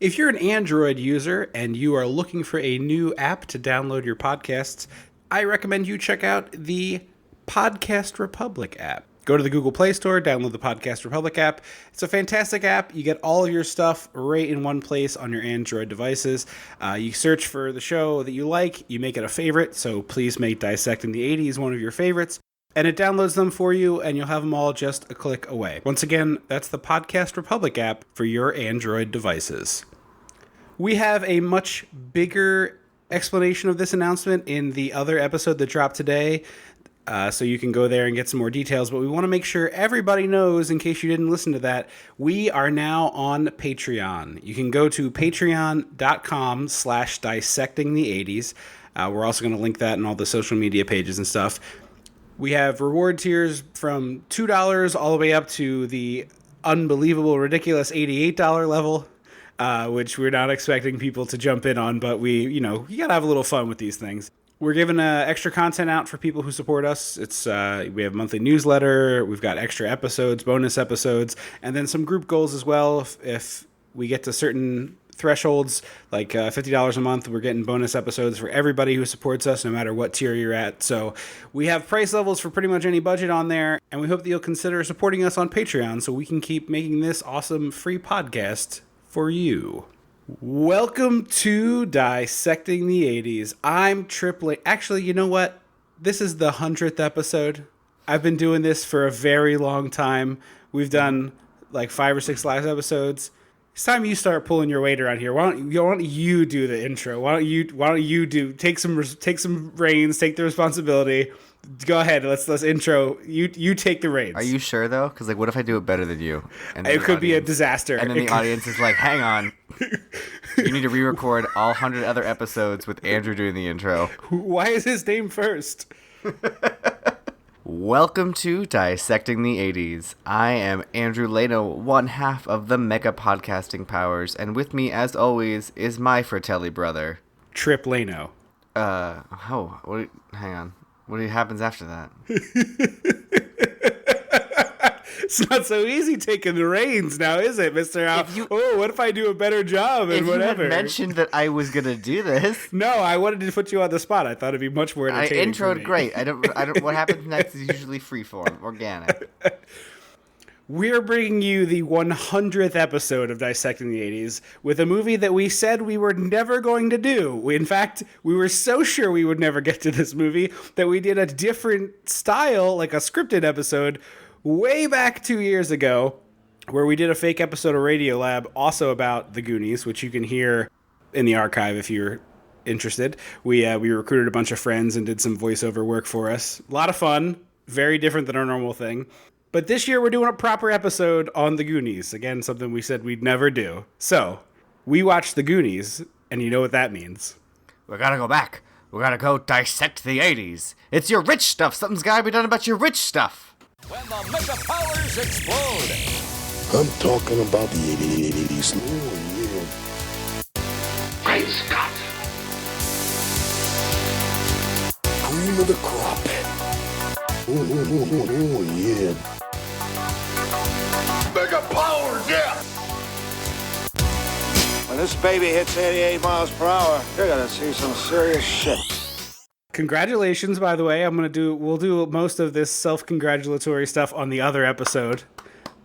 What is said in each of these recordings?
If you're an Android user and you are looking for a new app to download your podcasts, I recommend you check out the Podcast Republic app. Go to the Google Play Store, download the Podcast Republic app. It's a fantastic app. You get all of your stuff right in one place on your Android devices. You search for the show that you like, you make it a favorite, so please make Dissecting the 80s one of your favorites. And it downloads them for you, and you'll have them all just a click away. Once again, that's the Podcast Republic app for your Android devices. We have a much bigger explanation of this announcement in the other episode that dropped today, so you can go there and get some more details. But we want to make sure everybody knows, in case you didn't listen to that, we are now on Patreon. You can go to patreon.com/dissectingthe80s. We're also going to link that in all the social media pages and stuff. We have reward tiers from $2 all the way up to the unbelievable, ridiculous $88 level, which we're not expecting people to jump in on, but you got to have a little fun with these things. We're giving extra content out for people who support us. We have a monthly newsletter, we've got extra episodes, bonus episodes, and then some group goals as well. If we get to certain thresholds, like $50 a month, we're getting bonus episodes for everybody who supports us, no matter what tier you're at. So we have price levels for pretty much any budget on there, and we hope that you'll consider supporting us on Patreon so we can keep making this awesome free podcast for you. Welcome to Dissecting the 80s. I'm Triplet. Actually, you know what? This is the 100th episode. I've been doing this for a very long time. We've done like 5 or 6 live episodes. It's time you start pulling your weight around here. Why don't you do the intro? Why don't you take some reins, take the responsibility. Go ahead. Let's intro. You take the reins. Are you sure though? Because what if I do it better than you? And it could be a disaster. And then the audience is like, "Hang on, you need to re-record all 100 other episodes with Andrew doing the intro." Why is his name first? Welcome to Dissecting the 80s. I am Andrew Leno, one half of the Mega Podcasting Powers, and with me, as always, is my Fratelli brother, Trip Leno. Hang on. What happens after that? It's not so easy taking the reins now, is it, Mr. What if I do a better job and whatever? You had mentioned that I was going to do this. No, I wanted to put you on the spot. I thought it'd be much more entertaining. I introed great. I don't. What happens next is usually freeform, organic. We're bringing you the 100th episode of Dissecting the 80s with a movie that we said we were never going to do. In fact, we were so sure we would never get to this movie that we did a different style, like a scripted episode, way back 2 years ago, where we did a fake episode of Radio Lab also about the Goonies, which you can hear in the archive if you're interested. We recruited a bunch of friends and did some voiceover work for us. A lot of fun, very different than our normal thing. But this year we're doing a proper episode on the Goonies. Again, something we said we'd never do. So, we watched the Goonies, and you know what that means. We gotta go back. We gotta go dissect the 80s. It's your rich stuff. Something's gotta be done about your rich stuff. When the mega powers explode. I'm talking about the 80s. Oh, yeah. Great Scott. Cream of the crop. Oh, yeah. Mega powers, yeah. When this baby hits 88 miles per hour, you're gonna see some serious shit. Congratulations, by the way. We'll do most of this self-congratulatory stuff on the other episode.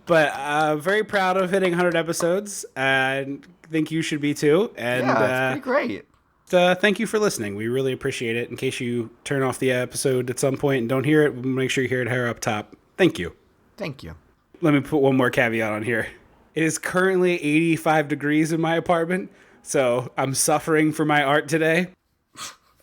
But very proud of hitting 100 episodes, and think you should be too. And yeah, it's pretty great. Thank you for listening. We really appreciate it. In case you turn off the episode at some point and don't hear it, we'll make sure you hear it here up top. Thank you. Thank you. Let me put one more caveat on here. It is currently 85 degrees in my apartment, so I'm suffering for my art today.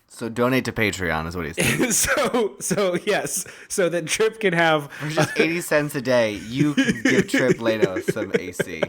So donate to Patreon is what he's saying. so yes, so that Trip can have... For just 80 cents a day, you can give Trip Leno some AC.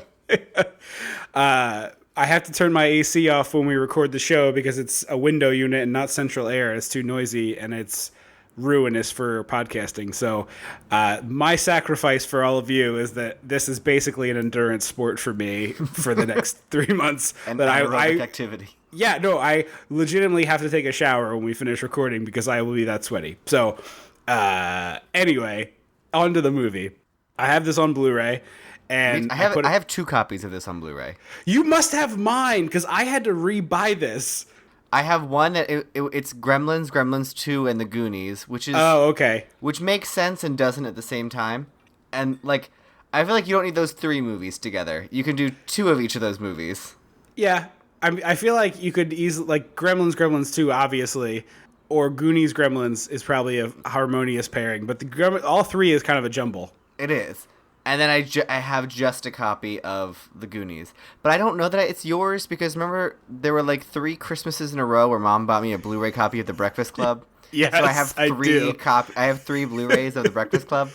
I have to turn my AC off when we record the show because it's a window unit and not central air. It's too noisy and it's ruinous for podcasting. So my sacrifice for all of you is that this is basically an endurance sport for me for the next 3 months. And that aerobic activity. Yeah, no, I legitimately have to take a shower when we finish recording because I will be that sweaty. So anyway, on to the movie. I have this on Blu-ray. And I have 2 copies of this on Blu-ray. You must have mine, because I had to re-buy this. I have one that it's Gremlins, Gremlins 2, and the Goonies, which is okay, which makes sense and doesn't at the same time. And like, I feel like you don't need those 3 movies together. You can do 2 of each of those movies. yeah. I feel like you could easily, like, Gremlins 2, obviously, or Goonies Gremlins is probably a harmonious pairing, but all 3 is kind of a jumble. It is. And then I have just a copy of the Goonies. But I don't know that it's yours, because remember, there were like 3 Christmases in a row where Mom bought me a Blu-ray copy of The Breakfast Club? Yes, so I have I do. I have 3 Blu-rays of The Breakfast Club.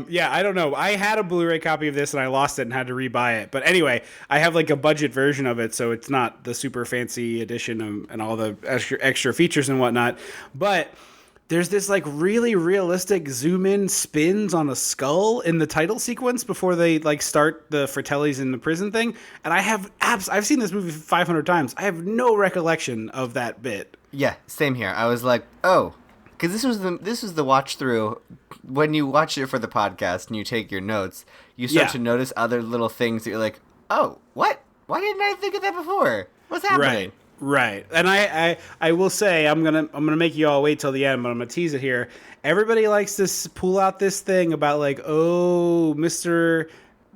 Yeah, I don't know. I had a Blu-ray copy of this and I lost it and had to rebuy it. But anyway, I have like a budget version of it, so it's not the super fancy edition and all the extra features and whatnot. But there's this like really realistic zoom in spins on a skull in the title sequence before they like start the Fratellis in the prison thing. And I've seen this movie 500 times. I have no recollection of that bit. Yeah, same here. I was like, oh, because this was the watch through. When you watch it for the podcast and you take your notes, you start to notice other little things that you're like, oh, what? Why didn't I think of that before? What's happening? Right. And I will say, I'm gonna make you all wait till the end, but I'm gonna tease it here. Everybody likes to pull out this thing about like, oh, Mr.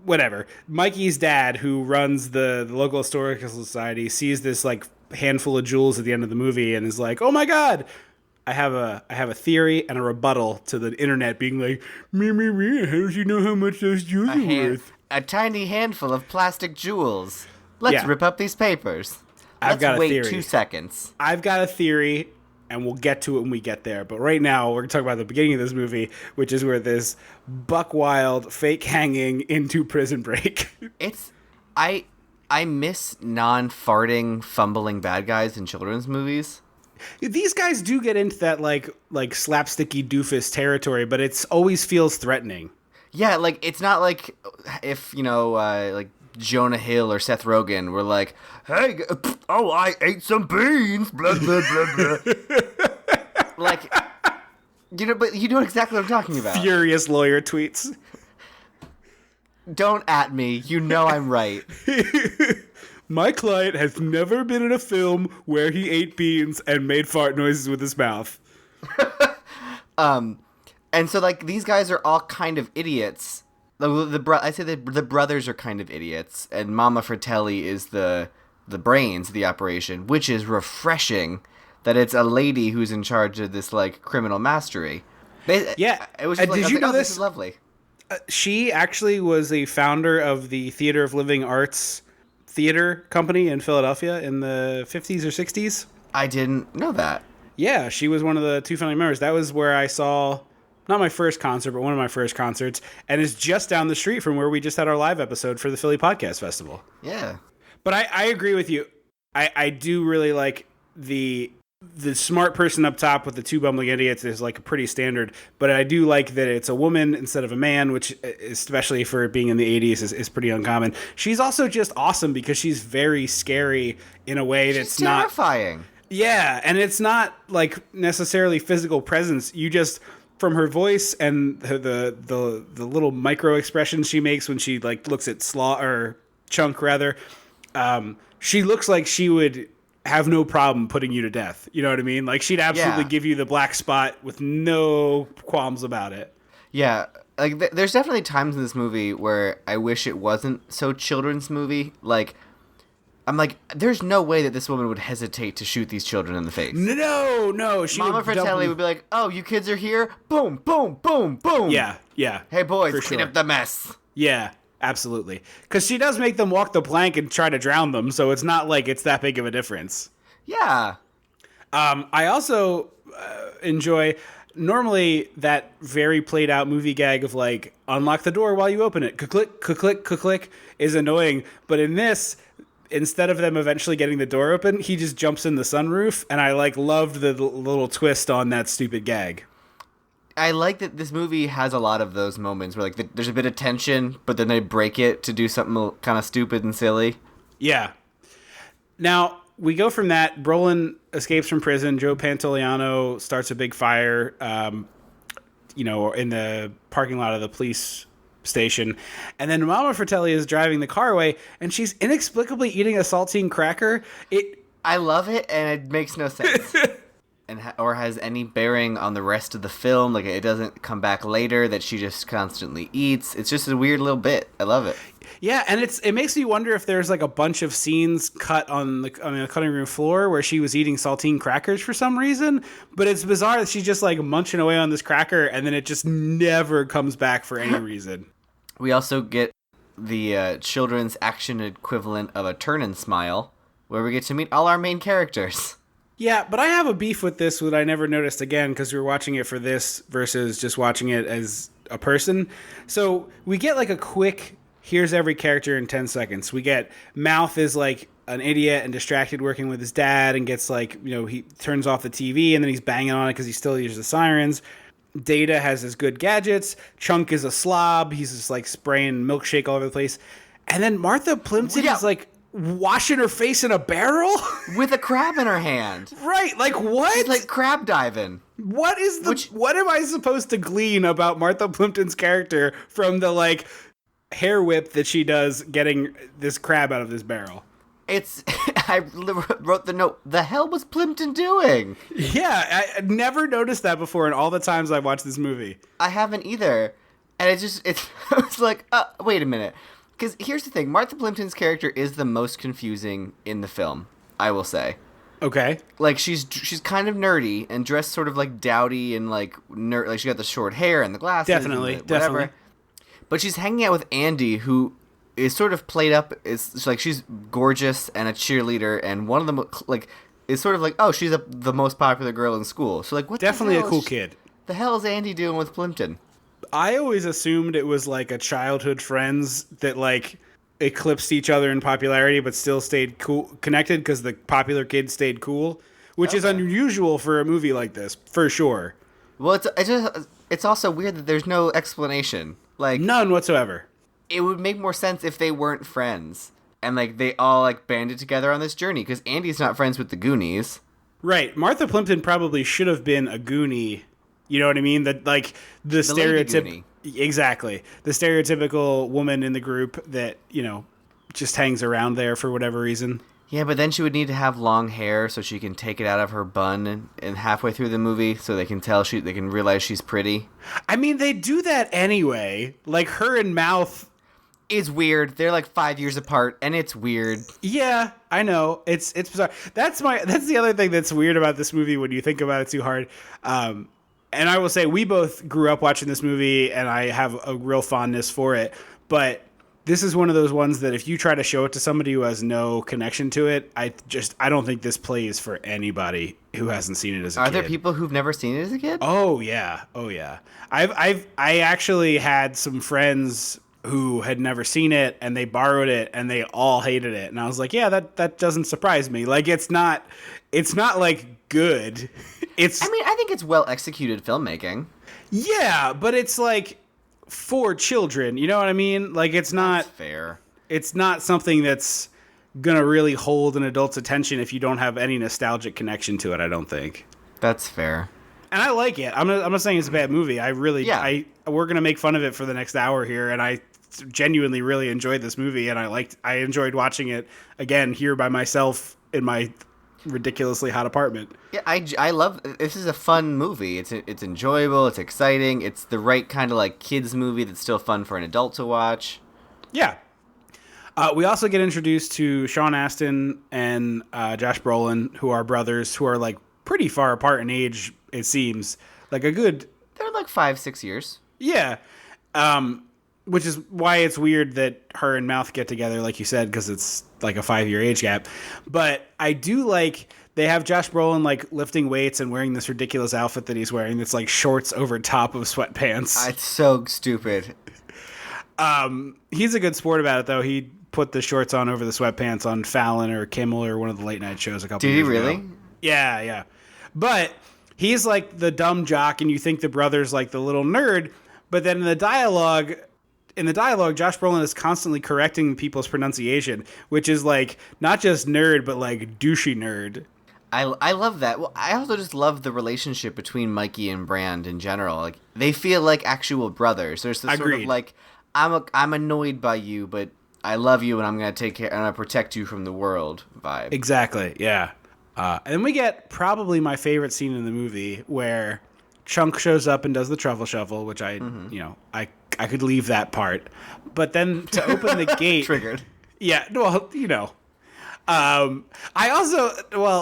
whatever, Mikey's dad, who runs the local historical society, sees this like handful of jewels at the end of the movie and is like, oh my God. I have a theory and a rebuttal to the internet being like, me, how does you know how much those jewels are worth? A tiny handful of plastic jewels. Let's rip up these papers. I've got a wait theory. 2 seconds. I've got a theory, and we'll get to it when we get there. But right now, we're going to talk about the beginning of this movie, which is where this buck wild fake hanging into Prison Break. I miss non-farting, fumbling bad guys in children's movies. These guys do get into that like slapsticky doofus territory, but it always feels threatening. Yeah, like it's not like if like Jonah Hill or Seth Rogen were like, "Hey, I ate some beans," blah blah blah blah. Like, but you know exactly what I'm talking about. Furious lawyer tweets. Don't at me. You know I'm right. My client has never been in a film where he ate beans and made fart noises with his mouth. And so like these guys are all kind of idiots. I say the brothers are kind of idiots, and Mama Fratelli is the brains of the operation, which is refreshing. That it's a lady who's in charge of this like criminal mastery. Yeah, it was. Just did you know this? This is lovely. She actually was a founder of the Theater of Living Arts theater company in Philadelphia in the 50s or 60s. I didn't know that. Yeah, she was one of the 2 founding members. That was where I saw, not my first concert, but one of my first concerts, and it's just down the street from where we just had our live episode for the Philly Podcast Festival. Yeah. But I agree with you. I do really like the smart person up top with the 2 bumbling idiots is like a pretty standard, but I do like that it's a woman instead of a man, which especially for it being in the 80s is pretty uncommon. She's also just awesome because she's very scary in a way that's not terrifying. Yeah, and it's not like necessarily physical presence. You just, from her voice and the little micro expressions she makes when she like looks at Chunk rather, she looks like she would have no problem putting you to death. You know what I mean? Like she'd absolutely give you the black spot with no qualms about it. Yeah, like there's definitely times in this movie where I wish it wasn't so children's movie. Like I'm like, there's no way that this woman would hesitate to shoot these children in the face. No. Mama Fratelli would be like, "Oh, you kids are here! Boom, boom, boom, boom." Yeah. Hey boys, clean up the mess. Yeah. Absolutely. Because she does make them walk the plank and try to drown them, so it's not like it's that big of a difference. Yeah. I also enjoy, normally, that very played out movie gag of, like, unlock the door while you open it. Click, click, click, is annoying. But in this, instead of them eventually getting the door open, he just jumps in the sunroof, and I, like, loved the little twist on that stupid gag. I like that this movie has a lot of those moments where like there's a bit of tension, but then they break it to do something kind of stupid and silly. Yeah. Now, we go from that. Brolin escapes from prison. Joe Pantoliano starts a big fire, in the parking lot of the police station. And then Mama Fratelli is driving the car away, and she's inexplicably eating a saltine cracker. I love it, and it makes no sense. Or has any bearing on the rest of the film. Like, it doesn't come back later that she just constantly eats. It's just a weird little bit. I love it. Yeah, and it makes me wonder if there's like a bunch of scenes cut on the cutting room floor where she was eating saltine crackers for some reason. But it's bizarre that she's just like munching away on this cracker, and then it just never comes back for any reason. We also get the children's action equivalent of a turn and smile, where we get to meet all our main characters. Yeah, but I have a beef with this that I never noticed again because we were watching it for this versus just watching it as a person. So we get like a quick, here's every character in 10 seconds. We get Mouth is like an idiot and distracted working with his dad and gets like, he turns off the TV and then he's banging on it because he still uses the sirens. Data has his good gadgets. Chunk is a slob. He's just like spraying milkshake all over the place. And then Martha Plimpton is like washing her face in a barrel with a crab in her hand. Right, like what? She's like crab diving. What is what am I supposed to glean about Martha Plimpton's character from the like hair whip that she does getting this crab out of this barrel? I wrote the note, the hell was Plimpton doing? Yeah, I never noticed that before in all the times I've watched this movie. I haven't either. And it's like, wait a minute. Because here's the thing, Martha Plimpton's character is the most confusing in the film, I will say. Okay. Like, she's kind of nerdy and dressed sort of like dowdy and like like she got the short hair and the glasses. Definitely. But she's hanging out with Andy, who is sort of played up. It's like she's gorgeous and a cheerleader, and one of them like is sort of like, oh, she's the most popular girl in school. So like, what? Definitely a cool kid. The hell is Andy doing with Plimpton? I always assumed it was like a childhood friends that like eclipsed each other in popularity but still stayed connected because the popular kid stayed cool, which is unusual for a movie like this, for sure. Well, it's also weird that there's no explanation. Like, none whatsoever. It would make more sense if they weren't friends and like they all like banded together on this journey, because Andy's not friends with the Goonies. Right. Martha Plimpton probably should have been a Goonie. You know what I mean? That like the stereotype. Exactly. The stereotypical woman in the group that, just hangs around there for whatever reason. Yeah, but then she would need to have long hair so she can take it out of her bun and halfway through the movie so they can they can realize she's pretty. I mean, they do that anyway. Like her and Mouth. It's weird. They're like 5 years apart, and it's weird. Yeah, I know. It's bizarre. That's the other thing that's weird about this movie when you think about it too hard. And I will say we both grew up watching this movie, and I have a real fondness for it. But this is one of those ones that if you try to show it to somebody who has no connection to it, I don't think this plays for anybody who hasn't seen it as a kid. Are there people who've never seen it as a kid? Oh yeah. I actually had some friends who had never seen it, and they borrowed it, and they all hated it. And I was like, yeah, that doesn't surprise me. Like it's not like good. I think it's well executed filmmaking. Yeah, but it's like for children. You know what I mean? Like it's not fair. It's not something that's gonna really hold an adult's attention if you don't have any nostalgic connection to it. I don't think. That's fair. And I like it. I'm not saying it's a bad movie. We're gonna make fun of it for the next hour here, and I genuinely really enjoyed this movie, and I enjoyed watching it again here by myself in my ridiculously hot apartment. Yeah, I love this. Is a fun movie. It's enjoyable. It's exciting. It's the right kind of like kids movie that's still fun for an adult to watch. Yeah. We also get introduced to Sean Astin and Josh Brolin, who are brothers, who are like pretty far apart in age. It seems like they're like 5-6 years. Yeah. Which is why it's weird that her and Mouth get together, like you said, because it's like a 5-year age gap. But I do like they have Josh Brolin like lifting weights and wearing this ridiculous outfit that he's wearing that's like shorts over top of sweatpants. It's so stupid. He's a good sport about it, though. He put the shorts on over the sweatpants on Fallon or Kimmel or one of the late night shows a couple years ago. Did he really? Yeah. But he's like the dumb jock, and you think the brother's like the little nerd. But then in the dialogue, Josh Brolin is constantly correcting people's pronunciation, which is like not just nerd, but like douchey nerd. I love that. Well, I also just love the relationship between Mikey and Brand in general. Like they feel like actual brothers. There's this sort of like I'm annoyed by you, but I love you and I'm gonna take care and I'm gonna protect you from the world vibe. Exactly, yeah. And then we get probably my favorite scene in the movie where Chunk shows up and does the truffle shuffle, which I could leave that part. But then to open the gate... Triggered. Yeah, well,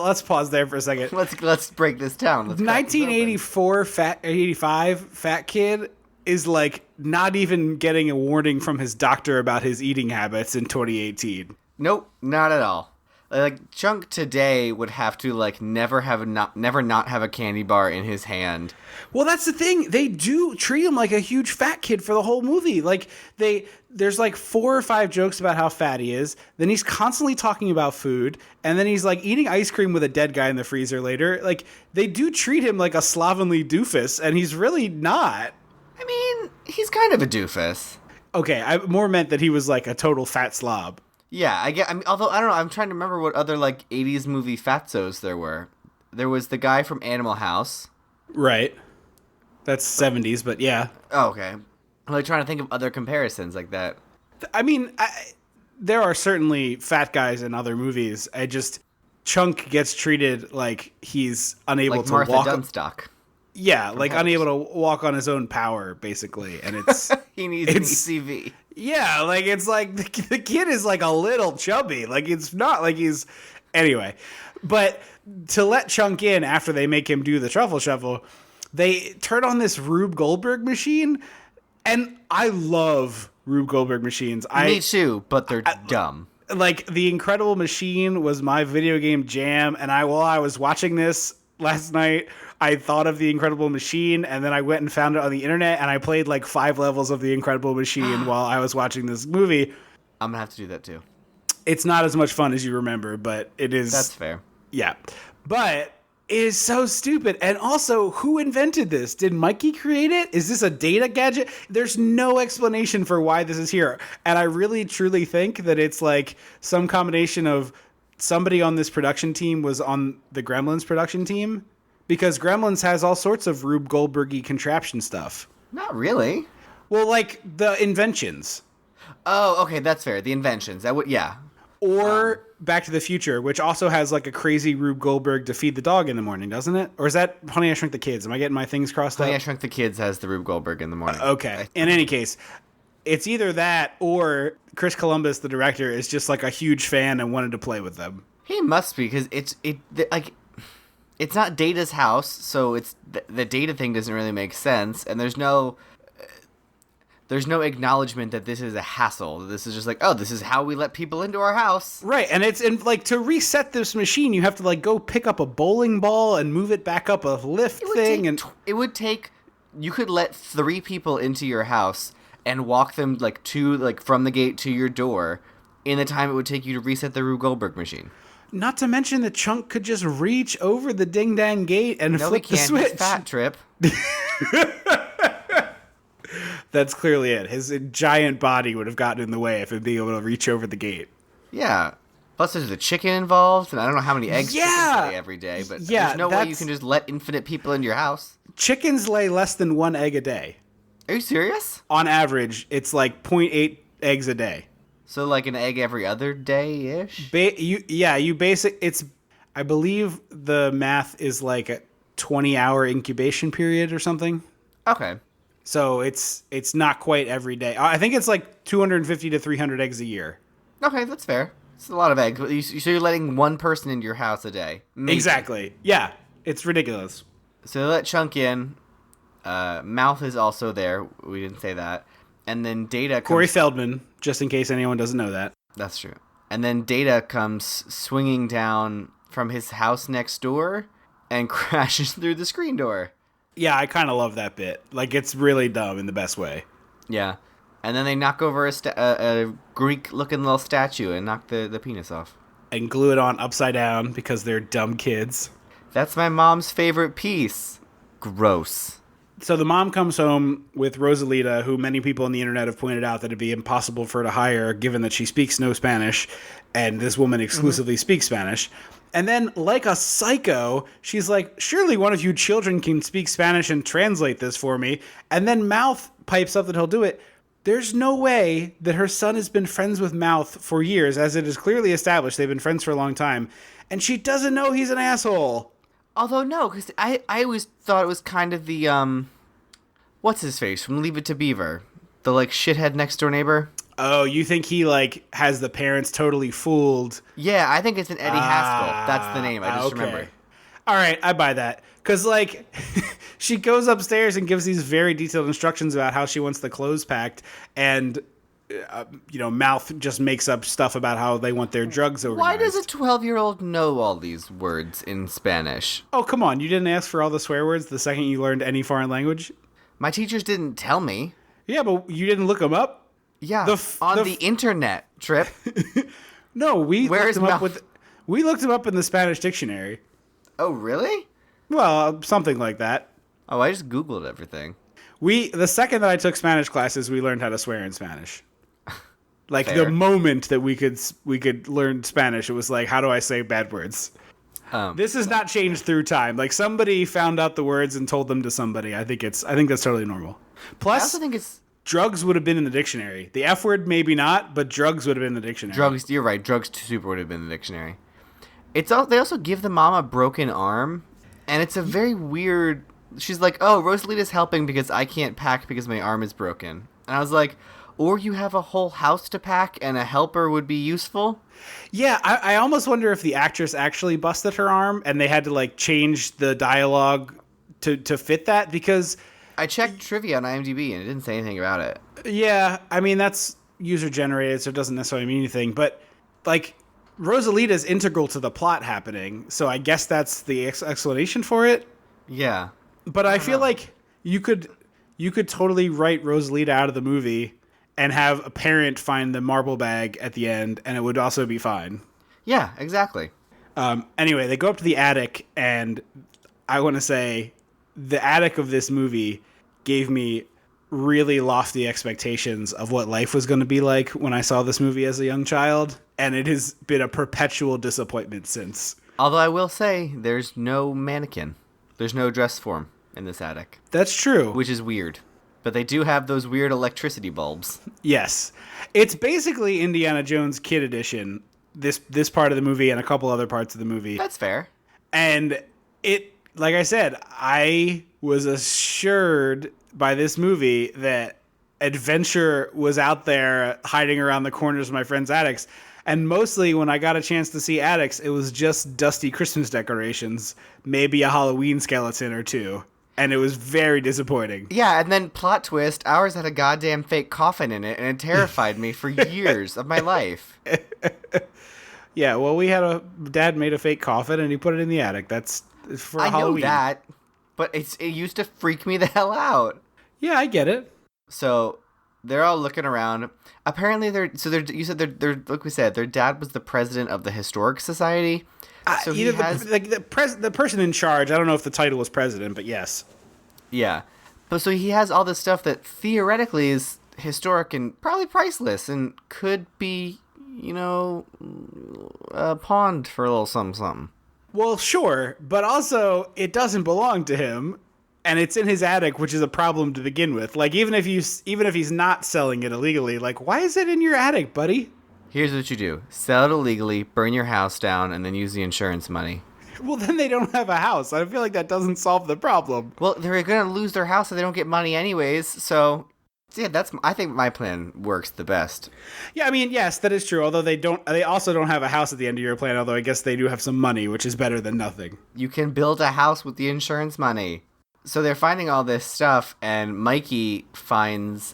let's pause there for a second. Let's break this down. 1984 85 fat kid is like not even getting a warning from his doctor about his eating habits in 2018. Nope, not at all. Like Chunk today would have to like never not have a candy bar in his hand. Well, that's the thing. They do treat him like a huge fat kid for the whole movie. Like there's like 4 or 5 jokes about how fat he is. Then he's constantly talking about food, and then he's like eating ice cream with a dead guy in the freezer later. Like they do treat him like a slovenly doofus, and he's really not. I mean, he's kind of a doofus. Okay, I more meant that he was like a total fat slob. Yeah, I mean, although I don't know, I'm trying to remember what other like 80s movie fatzos there were. There was the guy from Animal House. Right. That's 70s, but yeah. Oh, okay. I'm like trying to think of other comparisons like that. I mean, there are certainly fat guys in other movies. Chunk gets treated like he's unable like to Martha walk. Dunstock. Yeah, like unable to walk on his own power, basically, and it's he needs an ECV. Yeah, like it's like the kid is like a little chubby. Like it's not like he's anyway. But to let Chunk in after they make him do the truffle shuffle, they turn on this Rube Goldberg machine, and I love Rube Goldberg machines. Me too, but they're dumb. Like the Incredible Machine was my video game jam, and while I was watching this last night, I thought of the Incredible Machine, and then I went and found it on the internet, and I played like 5 levels of the Incredible Machine while I was watching this movie. I'm gonna have to do that too. It's not as much fun as you remember, but it is. That's fair. Yeah, but it is so stupid. And also, who invented this? Did Mikey create it? Is this a data gadget? There's no explanation for why this is here, and I really truly think that it's like some combination of somebody on this production team was on the Gremlins production team. Because Gremlins has all sorts of Rube Goldberg-y contraption stuff. Not really. Well, like the inventions. Oh, okay, that's fair. The inventions. Yeah. Or Back to the Future, which also has like a crazy Rube Goldberg to feed the dog in the morning, doesn't it? Or is that Honey, I Shrunk the Kids? Am I getting my things crossed up? Honey, I Shrunk the Kids has the Rube Goldberg in the morning. Okay. In any case, it's either that or Chris Columbus, the director, is just like a huge fan and wanted to play with them. He must be, because it's not Data's house, so it's the Data thing doesn't really make sense, and there's no acknowledgement that this is a hassle. This is just like, oh, this is how we let people into our house. Right, and like to reset this machine, you have to like go pick up a bowling ball and move it back up a lift thing, you could let 3 people into your house and walk them from the gate to your door in the time it would take you to reset the Rube Goldberg machine. Not to mention the Chunk could just reach over the ding-dang gate and flip the switch. He's Fat Trip. That's clearly it. His giant body would have gotten in the way if it'd be able to reach over the gate. Yeah. Plus there's the chicken involved, and I don't know how many eggs chickens lay every day, but there's no way you can just let infinite people into your house. Chickens lay less than 1 egg a day. Are you serious? On average, it's like 0.8 eggs a day. So like an egg every other day-ish? I believe the math is like a 20-hour incubation period or something. Okay. So it's not quite every day. I think it's like 250 to 300 eggs a year. Okay, that's fair. It's a lot of eggs. So you're letting one person into your house a day. Maybe. Exactly. Yeah, it's ridiculous. So they let Chunk in. Mouth is also there. We didn't say that. And then Data comes... Corey Feldman, just in case anyone doesn't know that. That's true. And then Data comes swinging down from his house next door and crashes through the screen door. Yeah, I kind of love that bit. Like, it's really dumb in the best way. Yeah. And then they knock over a Greek-looking little statue and knock the penis off. And glue it on upside down because they're dumb kids. That's my mom's favorite piece. Gross. So the mom comes home with Rosalita, who many people on the internet have pointed out that it'd be impossible for her to hire given that she speaks no Spanish, and this woman exclusively speaks Spanish. And then, like a psycho, she's like, surely one of you children can speak Spanish and translate this for me. And then Mouth pipes up that he'll do it. there's no way that her son has been friends with Mouth for years, as it is clearly established they've been friends for a long time, and she doesn't know he's an asshole. Although, no, because I always thought it was kind of the, what's his face from Leave It to Beaver? The, like, shithead next door neighbor? Oh, you think he, like, has the parents totally fooled? Yeah, I think it's an Eddie Haskell. That's the name. I just remembered. All right, I buy that. Because, like, she goes upstairs and gives these very detailed instructions about how she wants the clothes packed, and, Mouth just makes up stuff about how they want their drugs organized. Why does a 12-year-old know all these words in Spanish? Oh, come on. You didn't ask for all the swear words the second you learned any foreign language? My teachers didn't tell me. Yeah, but you didn't look them up? Yeah, on the internet, Trip. No, we Where looked is them up Mouth? we looked them up in the Spanish dictionary. Oh, really? Well, something like that. Oh, I just Googled everything. The second that I took Spanish classes, we learned how to swear in Spanish. Like Fair. the moment that we could learn Spanish, it was like, how do I say bad words? This has not changed through time. Like somebody found out the words and told them to somebody. I think that's totally normal. Plus, I also think it's drugs would have been in the dictionary. The F word maybe not, but drugs would have been in the dictionary. drugs. You're right. Drugs super would have been in the dictionary. They also give the mom a broken arm, and it's a very weird. She's like, "Oh, Rosalita's helping because I can't pack because my arm is broken," and I was like, "Or you have a whole house to pack, and a helper would be useful." Yeah, I almost wonder if the actress actually busted her arm and they had to like change the dialogue to fit that, because I checked trivia on IMDb and it didn't say anything about it. yeah, I mean that's user generated, so it doesn't necessarily mean anything, but like Rosalita's integral to the plot happening, so I guess that's the explanation for it. Yeah, But I feel like you could totally write Rosalita out of the movie and have a parent find the marble bag at the end, and it would also be fine. yeah, exactly. Anyway, they go up to the attic, and I want to say the attic of this movie gave me really lofty expectations of what life was going to be like when I saw this movie as a young child, and it has been a perpetual disappointment since. Although I will say, there's no mannequin. There's no dress form in this attic, That's true. which is weird. But they do have those weird electricity bulbs. Yes. It's basically Indiana Jones Kid Edition, this part of the movie and a couple other parts of the movie. That's fair. And it, like I said, I was assured by this movie that adventure was out there hiding around the corners of my friends' attics. And mostly when I got a chance to see attics, it was just dusty Christmas decorations, maybe a Halloween skeleton or two. And it was very disappointing. Yeah, and then plot twist, ours had a goddamn fake coffin in it, and it terrified me for years of my life. Yeah, well, Dad made a fake coffin and he put it in the attic. That's for I Halloween. know that, but it used to freak me the hell out. Yeah, I get it. So they're all looking around. Apparently, you said like we said, their dad was the president of the Historic Society. So he has the person in charge. I don't know if the title was president, but yes. Yeah. But so he has all this stuff that theoretically is historic and probably priceless and could be, pawned for a little something. Well, sure, but also it doesn't belong to him, and it's in his attic, which is a problem to begin with. Like even if he's not selling it illegally, like why is it in your attic, buddy? Here's what you do. Sell it illegally, burn your house down, and then use the insurance money. Well, then they don't have a house. I feel like that doesn't solve the problem. Well, they're going to lose their house if they don't get money anyways, so yeah, I think my plan works the best. Yeah, I mean, yes, that is true. Although they also don't have a house at the end of your plan, although I guess they do have some money, which is better than nothing. You can build a house with the insurance money. So they're finding all this stuff, and Mikey finds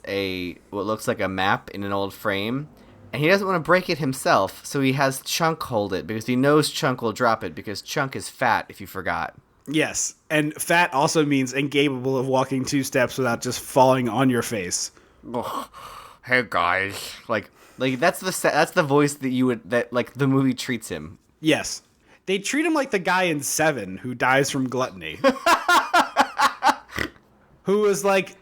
what looks like a map in an old frame. And he doesn't want to break it himself, so he has Chunk hold it, because he knows Chunk will drop it, because Chunk is fat, if you forgot. Yes, and fat also means incapable of walking 2 steps without just falling on your face. Ugh. Hey guys, like that's the voice that the movie treats him. Yes, they treat him like the guy in Seven who dies from gluttony, who was like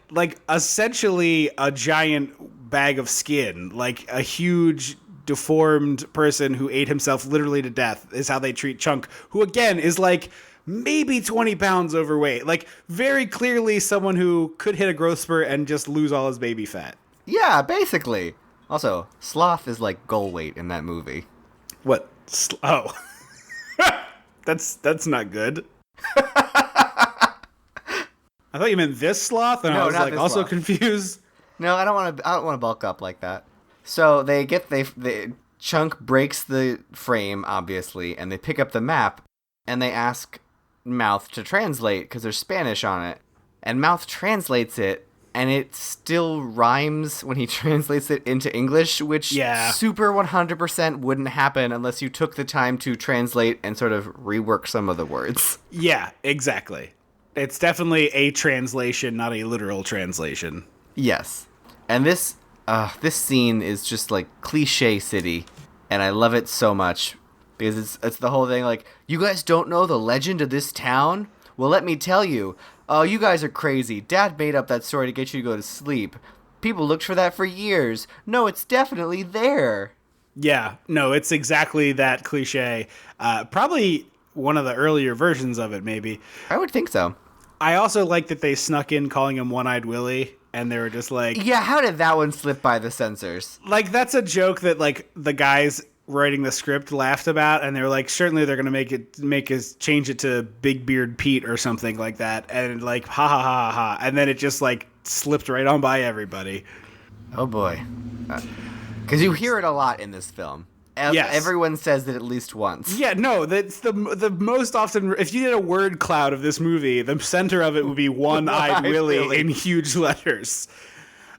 essentially a giant bag of skin, like a huge deformed person who ate himself literally to death is how they treat Chunk, who again is like maybe 20 pounds overweight, like very clearly someone who could hit a growth spurt and just lose all his baby fat. Yeah, basically. Also, Sloth is like goal weight in that movie. What? Oh. That's not good. I thought you meant this sloth, and I No, was not like this also sloth. confused. No, I don't want to. I don't want to bulk up like that. So they Chunk breaks the frame obviously, and they pick up the map, and they ask Mouth to translate because there's Spanish on it, and Mouth translates it, and it still rhymes when he translates it into English, which super 100% wouldn't happen unless you took the time to translate and sort of rework some of the words. Yeah, exactly. It's definitely a translation, not a literal translation. Yes. And this scene is just like cliche city, and I love it so much because it's the whole thing like, you guys don't know the legend of this town? Well, let me tell you. Oh, you guys are crazy. Dad made up that story to get you to go to sleep. People looked for that for years. No, it's definitely there. Yeah, no, it's exactly that cliche. Probably one of the earlier versions of it, maybe. I would think so. I also like that they snuck in calling him One-Eyed Willie, and they were just like... Yeah, how did that one slip by the censors? Like, that's a joke that, like, the guys writing the script laughed about, and they were like, certainly they're going to change it to Big Beard Pete or something like that, and like, ha ha ha ha ha, and then it just, like, slipped right on by everybody. Oh, boy. Because you hear it a lot in this film. Yes. Everyone says it at least once. Yeah, no, that's the most often. If you did a word cloud of this movie, the center of it would be One-Eyed Willie in huge letters.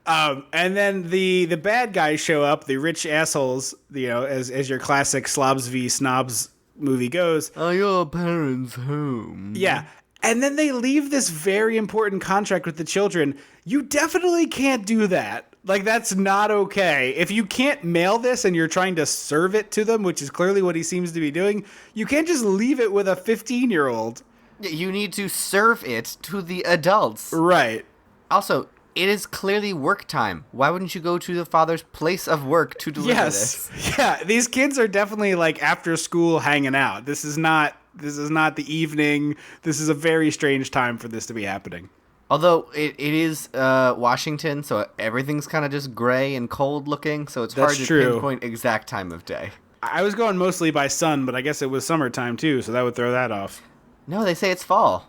And then the bad guys show up, the rich assholes, you know, as your classic slobs v snobs movie goes. Are your parents home? Yeah. And then they leave this very important contract with the children. You definitely can't do that. Like, that's not okay. If you can't mail this and you're trying to serve it to them, which is clearly what he seems to be doing, you can't just leave it with a 15-year-old. You need to serve it to the adults. Right. Also, it is clearly work time. Why wouldn't you go to the father's place of work to deliver this? Yeah, these kids are definitely, like, after school hanging out. This is not the evening. This is a very strange time for this to be happening. Although it is Washington, so everything's kind of just gray and cold looking, so it's hard to pinpoint exact time of day. I was going mostly by sun, but I guess it was summertime too, so that would throw that off. No, they say it's fall.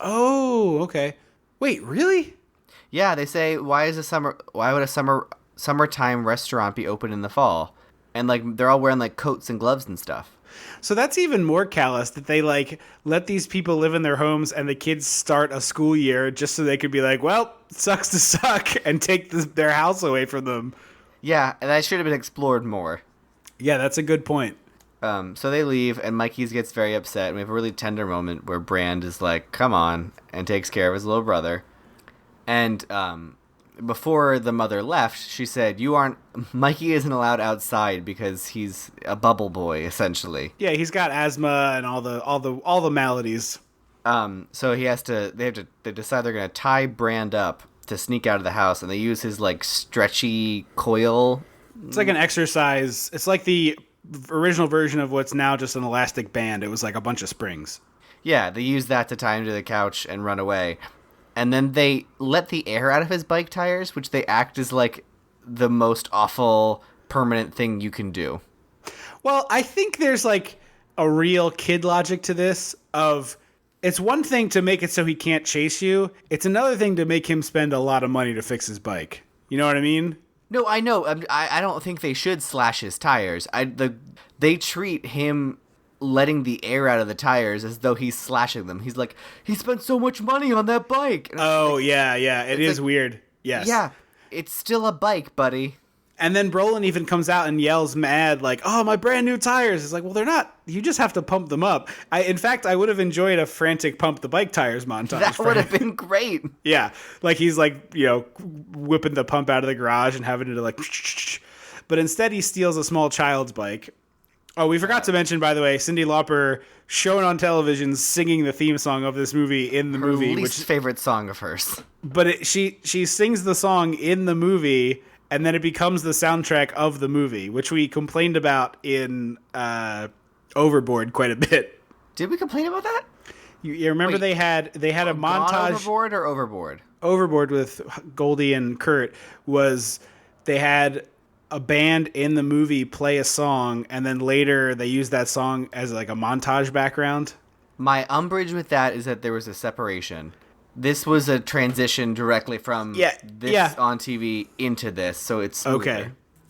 Oh, okay. Wait, really? Yeah, they say why would a summertime restaurant be open in the fall? And like they're all wearing like coats and gloves and stuff. So that's even more callous that they like let these people live in their homes and the kids start a school year just so they could be like, well, sucks to suck, and take their house away from them. Yeah, and that should have been explored more. Yeah, that's a good point. So they leave, and Mikey gets very upset, and we have a really tender moment where Brand is like, come on, and takes care of his little brother. And before the mother left, she said, Mikey isn't allowed outside because he's a bubble boy, essentially. Yeah, he's got asthma and all the maladies. So they decide they're going to tie Brand up to sneak out of the house, and they use his like stretchy coil. It's like an exercise. It's like the original version of what's now just an elastic band. It was like a bunch of springs. Yeah, they use that to tie him to the couch and run away. And then they let the air out of his bike tires, which they act as like the most awful permanent thing you can do. Well, I think there's like a real kid logic to this of it's one thing to make it so he can't chase you. It's another thing to make him spend a lot of money to fix his bike. You know what I mean? No, I know. I don't think they should slash his tires. They treat him letting the air out of the tires as though he's slashing them. He's like, he spent so much money on that bike. Oh, like, yeah. It is like, weird. Yes. Yeah, it's still a bike, buddy. And then Brolin even comes out and yells mad, like, oh, my brand new tires. It's like, well, they're not. You just have to pump them up. In fact, I would have enjoyed a frantic pump the bike tires montage. That would have been great. Yeah. Like he's like, you know, whipping the pump out of the garage and having it to like, but instead he steals a small child's bike. Oh, we forgot to mention, by the way, Cyndi Lauper shown on television singing the theme song of this movie in the movie. Her least favorite song of hers. But she sings the song in the movie, and then it becomes the soundtrack of the movie, which we complained about in Overboard quite a bit. Did we complain about that? You remember they had a montage. Overboard or Overboard? Overboard with Goldie and Kurt was they had a band in the movie play a song, and then later they used that song as like a montage background. My umbrage with that is that there was a separation. This was a transition directly from this on TV into this, so it's smoother. Okay,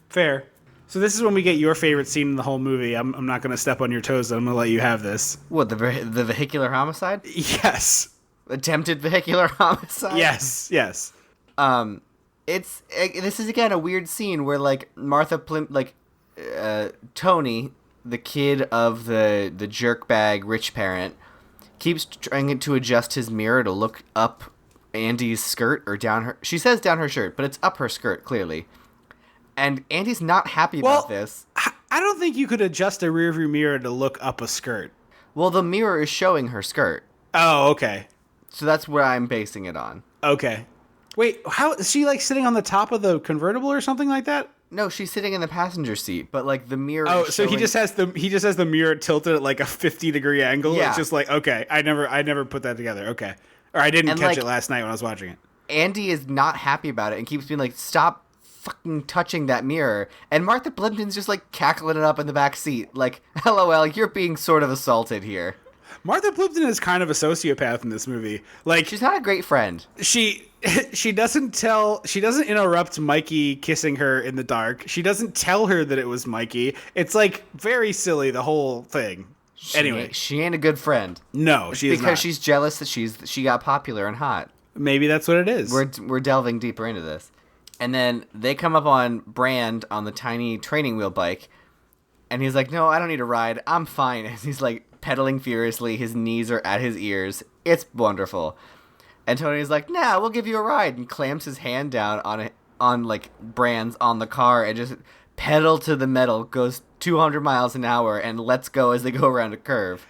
fair. So this is when we get your favorite scene in the whole movie. I'm not going to step on your toes. I'm going to let you have this. What, the vehicular homicide? Yes. Attempted vehicular homicide? Yes. This is again a weird scene where like Tony, the kid of the jerkbag rich parent, keeps trying to adjust his mirror to look up Andy's skirt or down her. She says down her shirt, but it's up her skirt clearly. And Andy's not happy about this. I don't think you could adjust a rearview mirror to look up a skirt. Well, the mirror is showing her skirt. Oh, okay. So that's where I'm basing it on. Okay. Wait, how is she like sitting on the top of the convertible or something like that? No, she's sitting in the passenger seat, but like the mirror. Oh, is so showing... he just has the mirror tilted at like a 50-degree angle. Yeah. It's just like, okay, I never put that together. Okay, or I didn't catch it last night when I was watching it. Andy is not happy about it and keeps being like, "Stop fucking touching that mirror." And Martha Plimpton's just like cackling it up in the back seat, like, "LOL, you're being sort of assaulted here." Martha Plimpton is kind of a sociopath in this movie. Like, she's not a great friend. She doesn't interrupt Mikey kissing her in the dark. She doesn't tell her that it was Mikey. It's like very silly, the whole thing. Anyway, she ain't a good friend. No, she is not. Because she's jealous that she got popular and hot. Maybe that's what it is. We're delving deeper into this. And then they come up on Brand on the tiny training wheel bike, and he's like, "No, I don't need a ride. I'm fine." And he's like pedaling furiously. His knees are at his ears. It's wonderful. And Tony's like, "Nah, we'll give you a ride," and clamps his hand down on like Brand's on the car and just pedal to the metal, goes 200 miles an hour, and lets go as they go around a curve.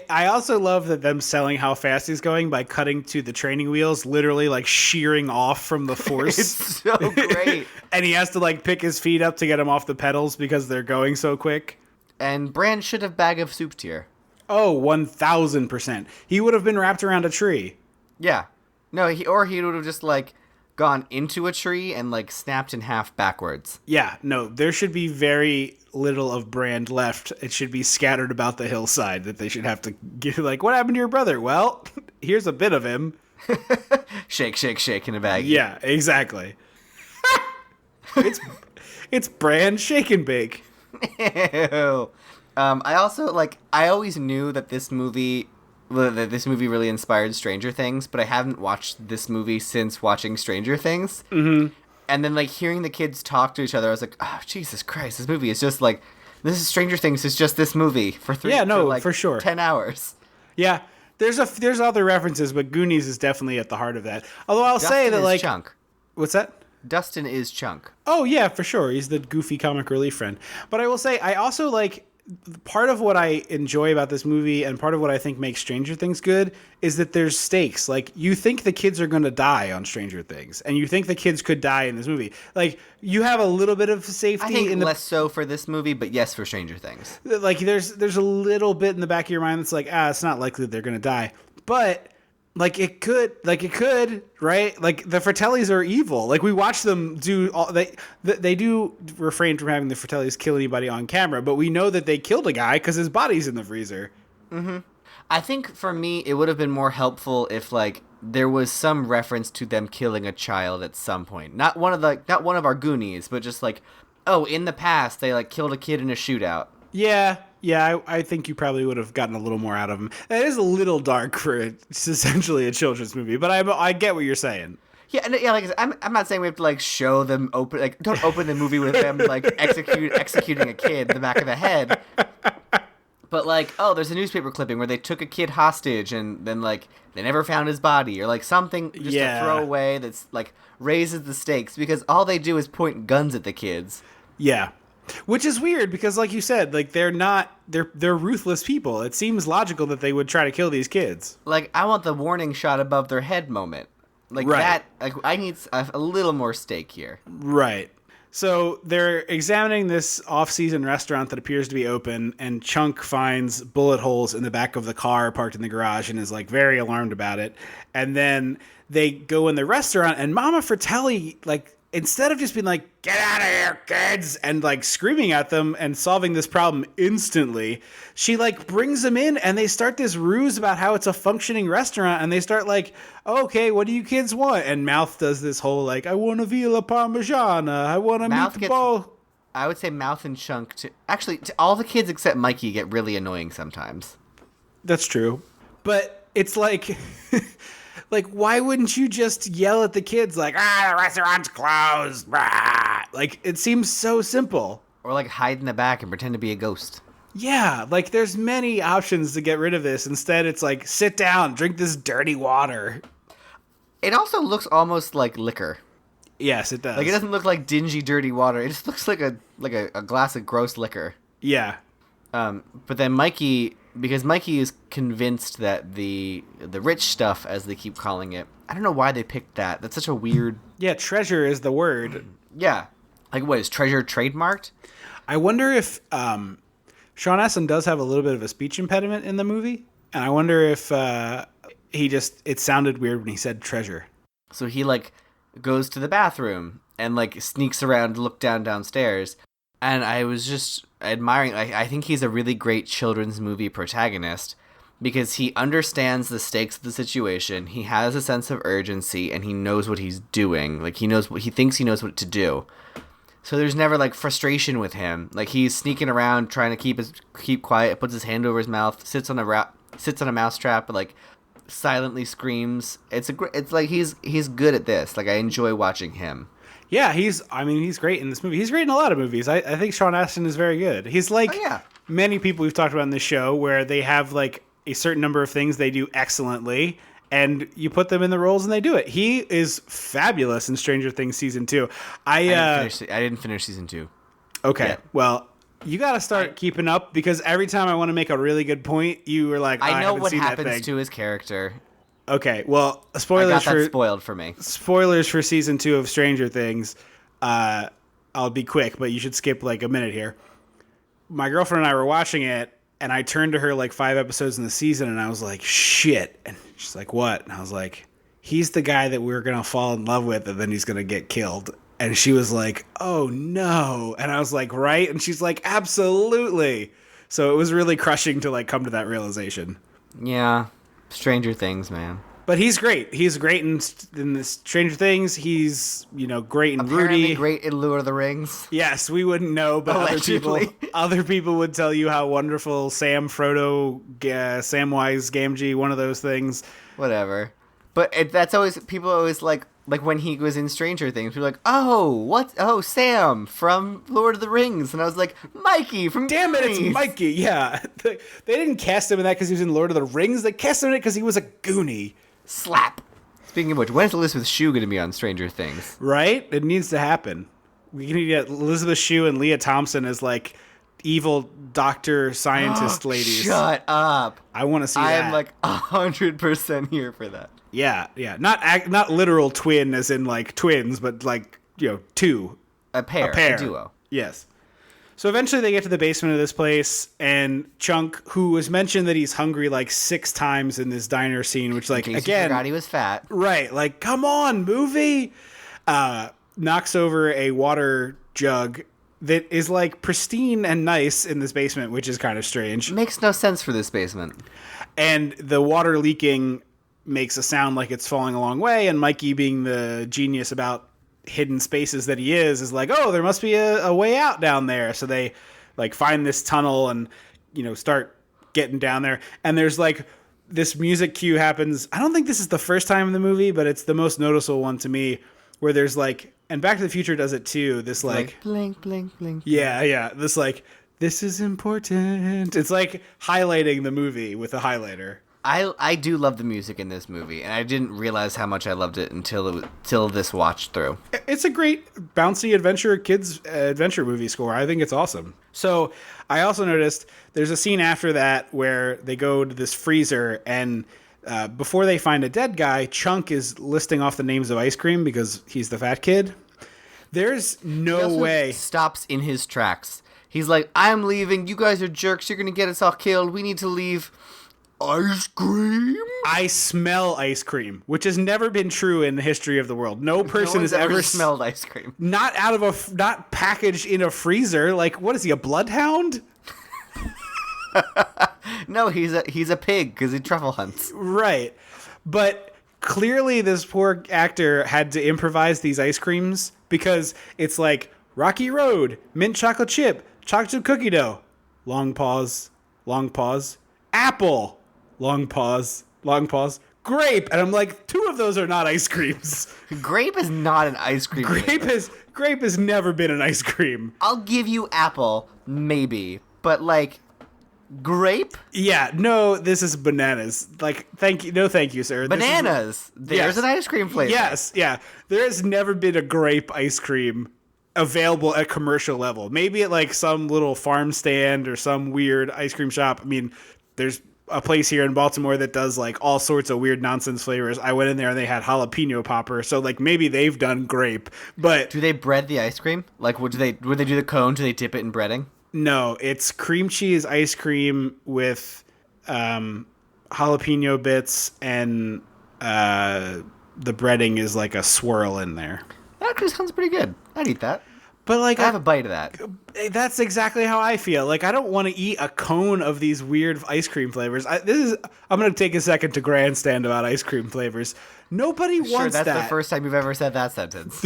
I also love that them selling how fast he's going by cutting to the training wheels, literally like shearing off from the force. It's so great. And he has to like pick his feet up to get him off the pedals because they're going so quick. And Brand should have bag of soup tier. Oh, 1000%. He would have been wrapped around a tree. Yeah. No, he would have just like gone into a tree and like snapped in half backwards. Yeah, no, there should be very little of Brand left. It should be scattered about the hillside that they should have to give, like, what happened to your brother? Well, here's a bit of him. Shake, shake, shake in a bag. Yeah, exactly. It's Brand Shake and Bake. Ew. I always knew that this movie really inspired Stranger Things, but I haven't watched this movie since watching Stranger Things. Mm-hmm. And then, like, hearing the kids talk to each other, I was like, oh, Jesus Christ, this movie is just like, this is Stranger Things, it's just this movie for for sure. 10 hours. Yeah, there's other references, but Goonies is definitely at the heart of that. Although I'll say that, like... Chunk. What's that? Dustin is Chunk. Oh, yeah, for sure. He's the goofy comic relief friend. But I will say, I also, like... Part of what I enjoy about this movie and part of what I think makes Stranger Things good is that there's stakes. Like, you think the kids are going to die on Stranger Things, and you think the kids could die in this movie. Like, you have a little bit of safety. I think less so for this movie, but yes for Stranger Things. Like, there's a little bit in the back of your mind that's like, it's not likely that they're going to die. But... Like it could, right? Like the Fratellis are evil. Like we watch them do all they do refrain from having the Fratellis kill anybody on camera, but we know that they killed a guy because his body's in the freezer. Mm-hmm. I think for me, it would have been more helpful if like there was some reference to them killing a child at some point. Not one of our Goonies, but just like, oh, in the past they like killed a kid in a shootout. Yeah, I think you probably would have gotten a little more out of him. It is a little dark for it's essentially a children's movie, but I get what you're saying. Yeah, like I said, I'm not saying we have to like show them open, like don't open the movie with them like executing a kid in the back of the head. But like, oh, there's a newspaper clipping where they took a kid hostage and then like they never found his body or like something just to throw away that's like raises the stakes because all they do is point guns at the kids. Yeah. Which is weird because, like you said, like they're ruthless people. It seems logical that they would try to kill these kids. Like I want the warning shot above their head moment, like that. Like I need a little more stake here. Right. So they're examining this off-season restaurant that appears to be open, and Chunk finds bullet holes in the back of the car parked in the garage and is like very alarmed about it. And then they go in the restaurant, and Mama Fratelli like instead of just being like, get out of here, kids, and like screaming at them and solving this problem instantly, she like brings them in and they start this ruse about how it's a functioning restaurant, and they start like, okay, what do you kids want? And Mouth does this whole like, I want a Villa Parmigiana, I want a meatball. I would say Mouth and Chunk to all the kids except Mikey get really annoying sometimes. That's true. But it's like like, why wouldn't you just yell at the kids like, the restaurant's closed? Rah! Like, it seems so simple. Or like hide in the back and pretend to be a ghost. Yeah, like there's many options to get rid of this. Instead, it's like, sit down, drink this dirty water. It also looks almost like liquor. Yes, it does. Like, it doesn't look like dingy, dirty water. It just looks like a glass of gross liquor. Yeah. But then Mikey, because Mikey is convinced that the rich stuff, as they keep calling it, I don't know why they picked that. That's such a weird... Yeah, treasure is the word. Yeah. Like, what, is treasure trademarked? I wonder if Sean Astin does have a little bit of a speech impediment in the movie. And I wonder if it sounded weird when he said treasure. So he, like, goes to the bathroom and, like, sneaks around to look downstairs. And I was just admiring, I think he's a really great children's movie protagonist because he understands the stakes of the situation. He has a sense of urgency and he knows what he's doing. Like, he thinks he knows what to do. So there's never like frustration with him. Like, he's sneaking around trying to keep quiet, puts his hand over his mouth, sits on a mousetrap, but like silently screams. It's like he's good at this. Like, I enjoy watching him. Yeah, he's great in this movie. He's great in a lot of movies. I think Sean Astin is very good. He's like many people we've talked about in this show where they have like a certain number of things they do excellently, and you put them in the roles and they do it. He is fabulous in Stranger Things Season 2. I didn't finish Season 2. Okay, yeah. Well, you got to start keeping up because every time I want to make a really good point, you were like, I know what seen happens to his character. Okay, well, spoilers spoiled for me. Spoilers for Season 2 of Stranger Things. I'll be quick, but you should skip like a minute here. My girlfriend and I were watching it, and I turned to her like 5 episodes in the season, and I was like, shit. And she's like, what? And I was like, he's the guy that we're going to fall in love with, and then he's going to get killed. And she was like, oh, no. And I was like, right? And she's like, absolutely. So it was really crushing to like come to that realization. Yeah. Stranger Things, man. But he's great. He's great in the Stranger Things. He's, great in Apparently Rudy. Great in Lord of the Rings. Yes, we wouldn't know, but other people would tell you how wonderful Sam, Frodo, Samwise Gamgee, one of those things. Whatever. But that's always, people always like when he was in Stranger Things, people were like, oh, Sam from Lord of the Rings. And I was like, Mikey from Damn Goonies. It, it's Mikey, yeah. They didn't cast him in that because he was in Lord of the Rings. They cast him in it because he was a Goonie. Slap. Speaking of which, when is Elizabeth Shue going to be on Stranger Things? Right? It needs to happen. We need to get Elizabeth Shue and Leah Thompson as like evil doctor scientist ladies. Shut up. I want to see that. I am like 100% here for that. Yeah. Not literal twin as in like twins, but like, two. A pair. A duo. Yes. So eventually they get to the basement of this place, and Chunk, who was mentioned that he's hungry like 6 times in this diner scene, which like, again, forgot he was fat. Right. Like, come on, movie. Knocks over a water jug that is like pristine and nice in this basement, which is kind of strange. Makes no sense for this basement. And the water leaking makes a sound like it's falling a long way, and Mikey, being the genius about hidden spaces that he is like, oh, there must be a way out down there. So they like find this tunnel and start getting down there, and there's like this music cue happens. I don't think this is the first time in the movie, but it's the most noticeable one to me, where there's like, and Back to the Future does it too, this like blink blink blink. Yeah, this like, this is important. It's like highlighting the movie with a highlighter. I do love the music in this movie, and I didn't realize how much I loved it until this watch through. It's a great bouncy kids adventure movie score. I think it's awesome. So I also noticed there's a scene after that where they go to this freezer, and before they find a dead guy, Chunk is listing off the names of ice cream because he's the fat kid. There's no way. Stops in his tracks. He's like, I'm leaving. You guys are jerks. You're going to get us all killed. We need to leave. ice cream? I smell ice cream, which has never been true in the history of the world. No person no one's has ever smelled ice cream. Not out of not packaged in a freezer. Like, what is he, a bloodhound? No, he's a pig because he truffle hunts. Right. But clearly this poor actor had to improvise these ice creams because it's like Rocky Road, mint chocolate chip, chocolate chip cookie dough. Long pause, apple, long pause, grape. And I'm like, 2 of those are not ice creams. Grape is not an ice cream. Grape has never been an ice cream. I'll give you apple, maybe, but like grape? Yeah, no, this is bananas. Like, thank you, sir. Bananas. There's an ice cream flavor. Yes, yeah. There has never been a grape ice cream available at commercial level. Maybe at like some little farm stand or some weird ice cream shop. I mean, there's a place here in Baltimore that does like all sorts of weird nonsense flavors. I went in there and they had jalapeno popper, so like maybe they've done grape. But do they bread the ice cream? Like would they do the cone? Do they dip it in breading? No, it's cream cheese ice cream with jalapeno bits, and the breading is like a swirl in there. That actually sounds pretty good. I'd eat that. But like, I have a bite of that. That's exactly how I feel. Like, I don't want to eat a cone of these weird ice cream flavors. I'm going to take a second to grandstand about ice cream flavors. Nobody wants that. That's the first time you've ever said that sentence.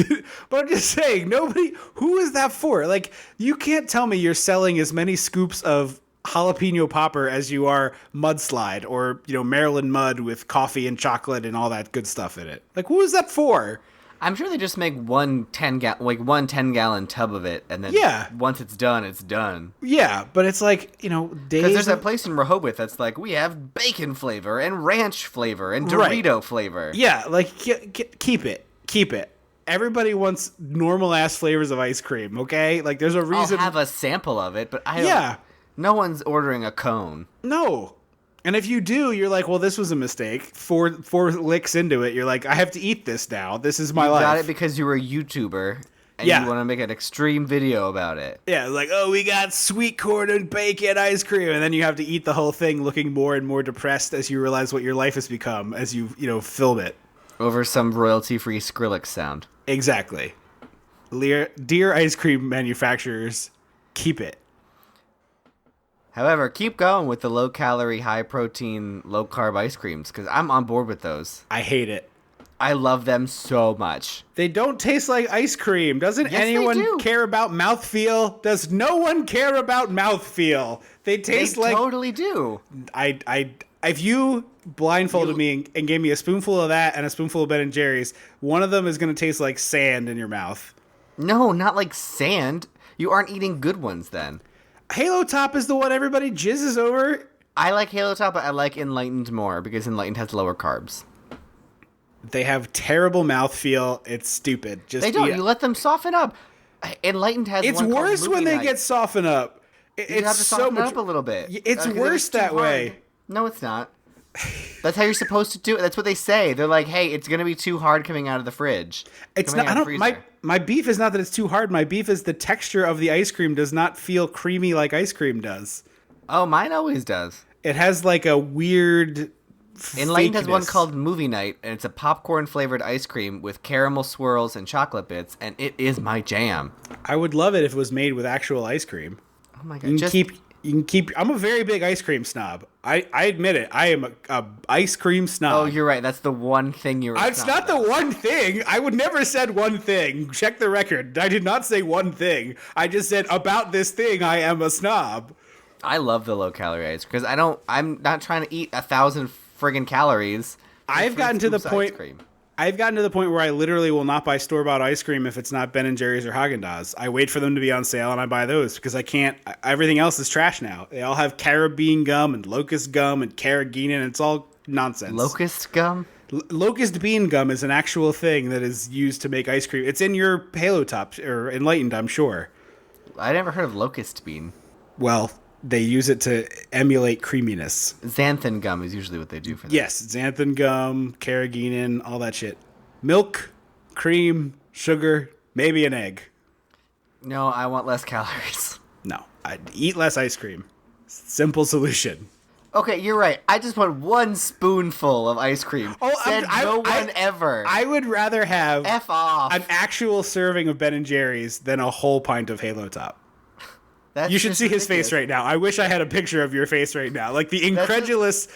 But I'm just saying, who is that for? Like, you can't tell me you're selling as many scoops of jalapeno popper as you are mudslide or, Maryland mud with coffee and chocolate and all that good stuff in it. Like, who is that for? I'm sure they just make one 10-gallon tub of it, and then once it's done, it's done. Yeah, but it's like, days. Because there's that place in Rehoboth that's like, we have bacon flavor and ranch flavor and Dorito flavor. Yeah, like, keep it. Everybody wants normal-ass flavors of ice cream, okay? Like, there's a reason. I'll have a sample of it, but I don't. Yeah. No one's ordering a cone. No. And if you do, you're like, well, this was a mistake. Four licks into it, you're like, I have to eat this now. This is my life. You got it because you were a YouTuber, and you want to make an extreme video about it. Yeah, like, oh, we got sweet corn and bacon ice cream, and then you have to eat the whole thing looking more and more depressed as you realize what your life has become as you film it. Over some royalty-free Skrillex sound. Exactly. Dear ice cream manufacturers, keep it. However, keep going with the low-calorie, high-protein, low-carb ice creams, because I'm on board with those. I hate it. I love them so much. They don't taste like ice cream. Doesn't anyone care about mouthfeel? Does no one care about mouthfeel? They taste like... They totally do. If you blindfolded me and gave me a spoonful of that and a spoonful of Ben & Jerry's, one of them is going to taste like sand in your mouth. No, not like sand. You aren't eating good ones then. Halo Top is the one everybody jizzes over. I like Halo Top, but I like Enlightened more because Enlightened has lower carbs. They have terrible mouthfeel. It's stupid. They don't. You let them soften up. Enlightened has. It's worse when they get soften up. You have to soften it up a little bit. It's worse that way. No, it's not. That's how you're supposed to do it. That's what they say. They're like, "Hey, it's gonna be too hard coming out of the fridge." It's not. I don't. My beef is not that it's too hard. My beef is the texture of the ice cream does not feel creamy like ice cream does. Oh, mine always does. It has like a weird. Enlightened has one called Movie Night, and it's a popcorn flavored ice cream with caramel swirls and chocolate bits, and it is my jam. I would love it if it was made with actual ice cream. Oh my god! You can keep. I'm a very big ice cream snob. I admit it. I am a ice cream snob. Oh, you're right. That's the one thing you're. It's not the one thing. I would never said one thing. Check the record. I did not say one thing. I just said about this thing. I am a snob. I love the low calorie ice because I'm not trying to eat 1,000 friggin' calories. I've gotten to the point. I've gotten to the point where I literally will not buy store-bought ice cream if it's not Ben & Jerry's or Haagen-Dazs. I wait for them to be on sale and I buy those because I can't. Everything else is trash now. They all have carabine gum and locust gum and carrageenan. It's all nonsense. Locust gum? Locust bean gum is an actual thing that is used to make ice cream. It's in your Halo Top or Enlightened, I'm sure. I never heard of locust bean. Well, they use it to emulate creaminess. Xanthan gum is usually what they do for that. Yes, xanthan gum, carrageenan, all that shit. Milk, cream, sugar, maybe an egg. No, I want less calories. No, I'd eat less ice cream. Simple solution. Okay, you're right. I just want one spoonful of ice cream. Oh, Said no one ever. I would rather have F off. an actual serving of Ben and Jerry's than a whole pint of Halo Top. That's You should just see his ridiculous. face right now. I wish I had a picture of your face right now. Like the incredulous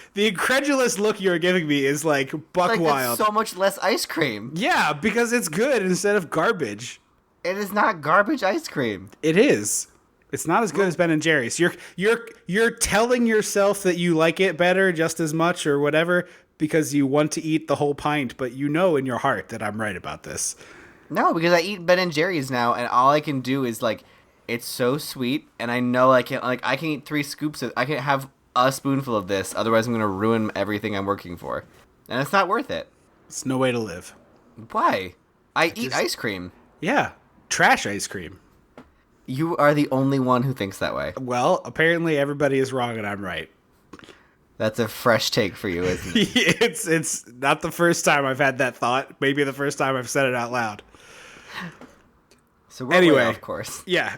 look you're giving me is like buck Like, wild. that's so much less ice cream. Yeah, because it's good instead of garbage. It is not garbage ice cream. It is. It's not as good as Ben and Jerry's. You're telling yourself that you like it better just as much or whatever because you want to eat the whole pint, but you know in your heart that I'm right about this. No, because I eat Ben and Jerry's now, and all I can do is like, it's so sweet, and I know I can eat 3 scoops of, I can have a spoonful of this, otherwise I'm gonna ruin everything I'm working for, and it's not worth it. It's no way to live. Why? I eat ice cream. Yeah, trash ice cream. You are the only one who thinks that way. Well, apparently everybody is wrong and I'm right. That's a fresh take for you, isn't it? It's not the first time I've had that thought. Maybe the first time I've said it out loud. So we're Anyway. way off course. Yeah.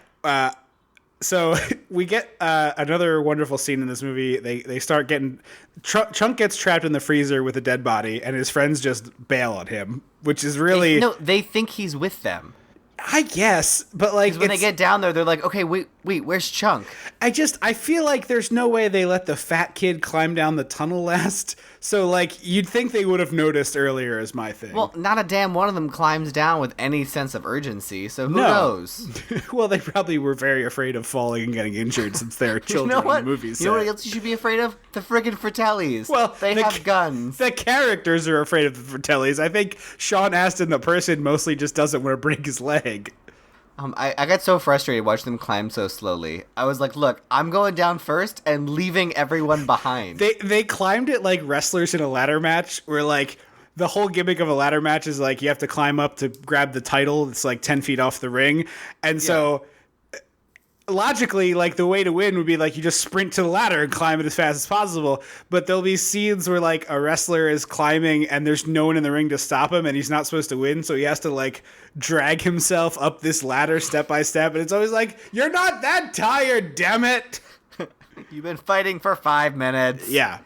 So we get another wonderful scene in this movie. They start getting Chunk gets trapped in the freezer with a dead body, and his friends just bail on him, which is really No, they think he's with them. I guess, but like When they get down there, they're like, okay, wait, where's Chunk? I feel like there's no way they let the fat kid climb down the tunnel last. So like you'd think they would have noticed earlier is my thing. Well, not a damn one of them climbs down with any sense of urgency, so who knows? Well, they probably were very afraid of falling and getting injured since they're You children know what? in the movies. You know what else you should be afraid of? The friggin' Fratellis. Well, they have guns. The characters are afraid of the Fratellis. I think Sean Astin, the person, mostly just doesn't want to break his leg. I got so frustrated watching them climb so slowly. I was like, look, I'm going down first and leaving everyone behind. They climbed it like wrestlers in a ladder match, where like the whole gimmick of a ladder match is like you have to climb up to grab the title. It's like 10 feet off the ring, and so logically, like the way to win would be like you just sprint to the ladder and climb it as fast as possible. But there'll be scenes where like a wrestler is climbing and there's no one in the ring to stop him, and he's not supposed to win, so he has to like drag himself up this ladder step by step, and it's always like, you're not that tired, damn it. You've been fighting for 5 minutes. Yeah.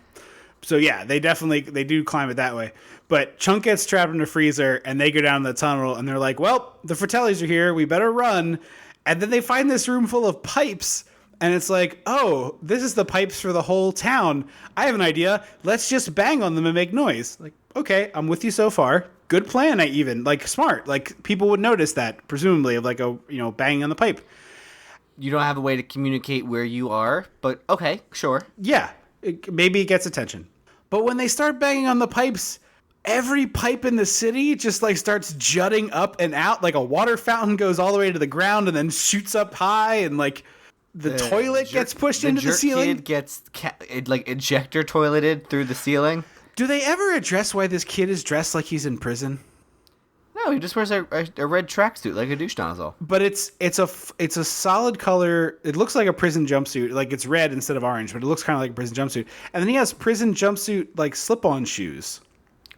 So yeah, they do climb it that way. But Chunk gets trapped in a freezer and they go down the tunnel and they're like, well, the Fratellis are here, we better run. And then they find this room full of pipes, and it's like, oh, this is the pipes for the whole town. I have an idea. Let's just bang on them and make noise. Like, okay, I'm with you so far. Good plan, like smart. Like people would notice that, presumably, of like banging on the pipe. You don't have a way to communicate where you are, but okay, sure. Yeah, maybe it gets attention. But when they start banging on the pipes, every pipe in the city just like starts jutting up and out. Like a water fountain goes all the way to the ground and then shoots up high, and like the toilet gets pushed into the ceiling. Kid gets ejector toileted through the ceiling. Do they ever address why this kid is dressed like he's in prison? No, he just wears a red tracksuit like a douche nozzle. But it's a solid color. It looks like a prison jumpsuit. Like it's red instead of orange, but it looks kind of like a prison jumpsuit. And then he has prison jumpsuit like slip-on shoes.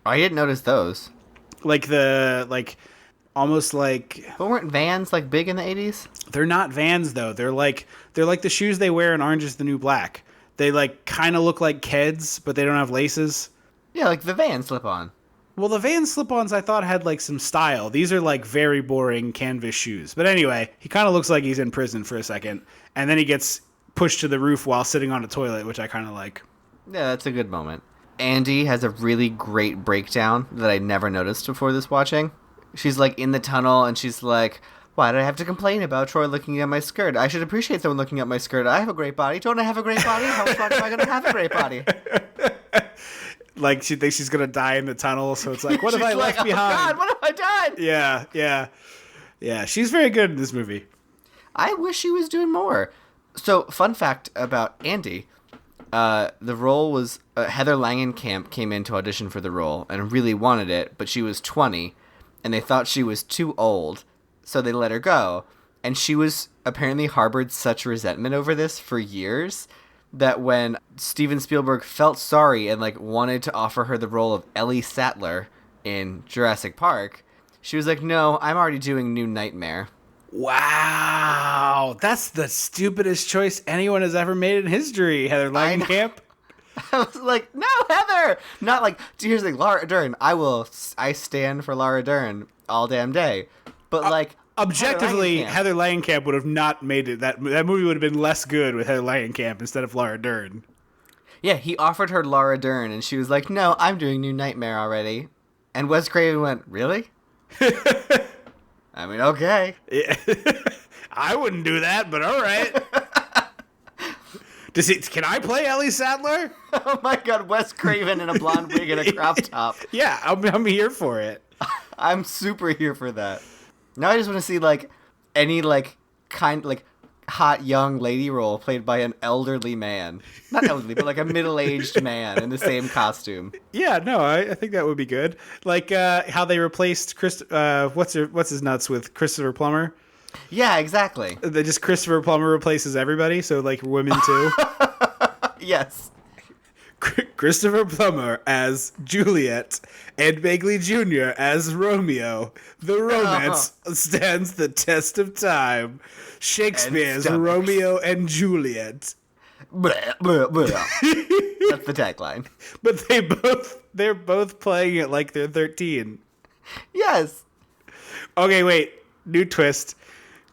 I didn't notice those. Almost like. But weren't Vans like big in the 80s? They're not Vans though. They're like the shoes they wear in Orange Is the New Black. They like kind of look like Keds, but they don't have laces. Yeah, like the Van slip-on. Well, the Vans slip-ons I thought had like some style. These are like very boring canvas shoes. But anyway, he kind of looks like he's in prison for a second, and then he gets pushed to the roof while sitting on a toilet, which I kind of like. Yeah, that's a good moment. Andy has a really great breakdown that I never noticed before this watching. She's like in the tunnel and she's like, why do I have to complain about Troy looking at my skirt? I should appreciate someone looking at my skirt. I have a great body. Don't I have a great body? How much am I going to have a great body? Like she thinks she's going to die in the tunnel, so it's like, what have I left behind? Oh God, what have I done? Yeah. She's very good in this movie. I wish she was doing more. So, fun fact about Andy. The role was Heather Langenkamp came in to audition for the role and really wanted it, but she was 20 and they thought she was too old, so they let her go. And she was apparently harbored such resentment over this for years that when Steven Spielberg felt sorry and like wanted to offer her the role of Ellie Sattler in Jurassic Park, she was like, no, I'm already doing New Nightmare. Wow, that's the stupidest choice anyone has ever made in history, Heather Langenkamp. I was like, no, Heather! Not like, here's the thing, Laura Dern, I stand for Laura Dern all damn day. But like, Objectively, Heather Langenkamp would have not made it. That movie would have been less good with Heather Langenkamp instead of Laura Dern. Yeah, he offered her Laura Dern, and she was like, no, I'm doing New Nightmare already. And Wes Craven went, really? I mean, okay. Yeah. I wouldn't do that, but all right. Can I play Ellie Sattler? Oh my god, Wes Craven in a blonde wig and a crop top. Yeah, I'm here for it. I'm super here for that. Now I just want to see, like, any, like, hot young lady role played by an elderly man. Not elderly, but like a middle-aged man in the same costume. Yeah, no, I think that would be good. Like how they replaced what's his nuts with Christopher Plummer. Yeah, exactly. They just Christopher Plummer replaces everybody, so like women too. Yes. Christopher Plummer as Juliet, Ed Begley Jr. as Romeo. The romance stands the test of time. Shakespeare's Romeo and Juliet. Blah, blah, blah. That's the tagline. But they're both playing it like they're 13. Yes. Okay, wait. New twist.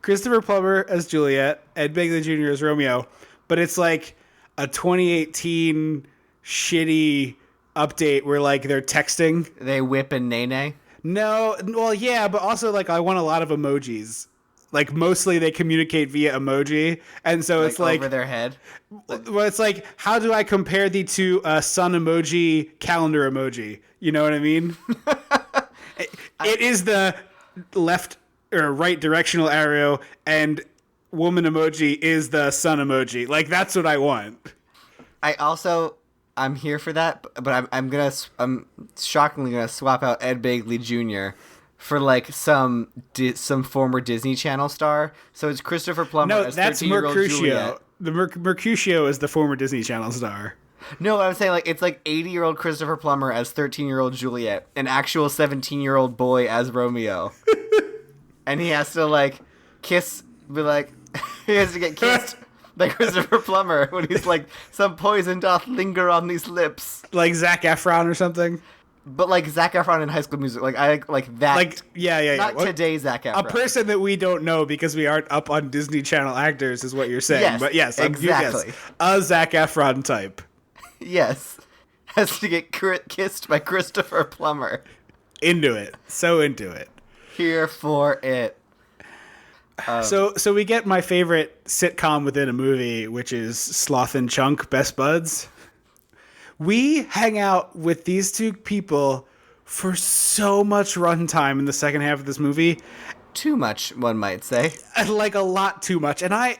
Christopher Plummer as Juliet, Ed Begley Jr. as Romeo, but it's like a 2018 shitty update where like they're texting. They whip and nay. No, well, yeah, but also like I want a lot of emojis. Like mostly they communicate via emoji, and so it's like over their head. Well, it's like how do I compare the two sun emoji, calendar emoji? You know what I mean? it is the left or right directional arrow, and woman emoji is the sun emoji. Like that's what I want. I'm here for that, but I'm shockingly gonna swap out Ed Begley Jr. for like some former Disney Channel star. So it's Christopher Plummer as 13-year-old Juliet. The Mercutio is the former Disney Channel star. No, I was saying like it's like 80-year-old Christopher Plummer as 13-year-old Juliet, an actual 17-year-old boy as Romeo, and he has to like he has to get kissed. By Christopher Plummer when he's like, some poison doth linger on these lips. Like Zac Efron or something? But like Zac Efron in High School Music. Like I like that. Like, yeah. Not today Zac Efron. A person that we don't know because we aren't up on Disney Channel actors is what you're saying. Yes, but yes, exactly. Yes, a Zac Efron type. Yes. Has to get kissed by Christopher Plummer. Into it. So into it. Here for it. So we get my favorite sitcom within a movie, which is Sloth and Chunk, Best Buds. We hang out with these two people for so much runtime in the second half of this movie. Too much, one might say. Like a lot too much. And I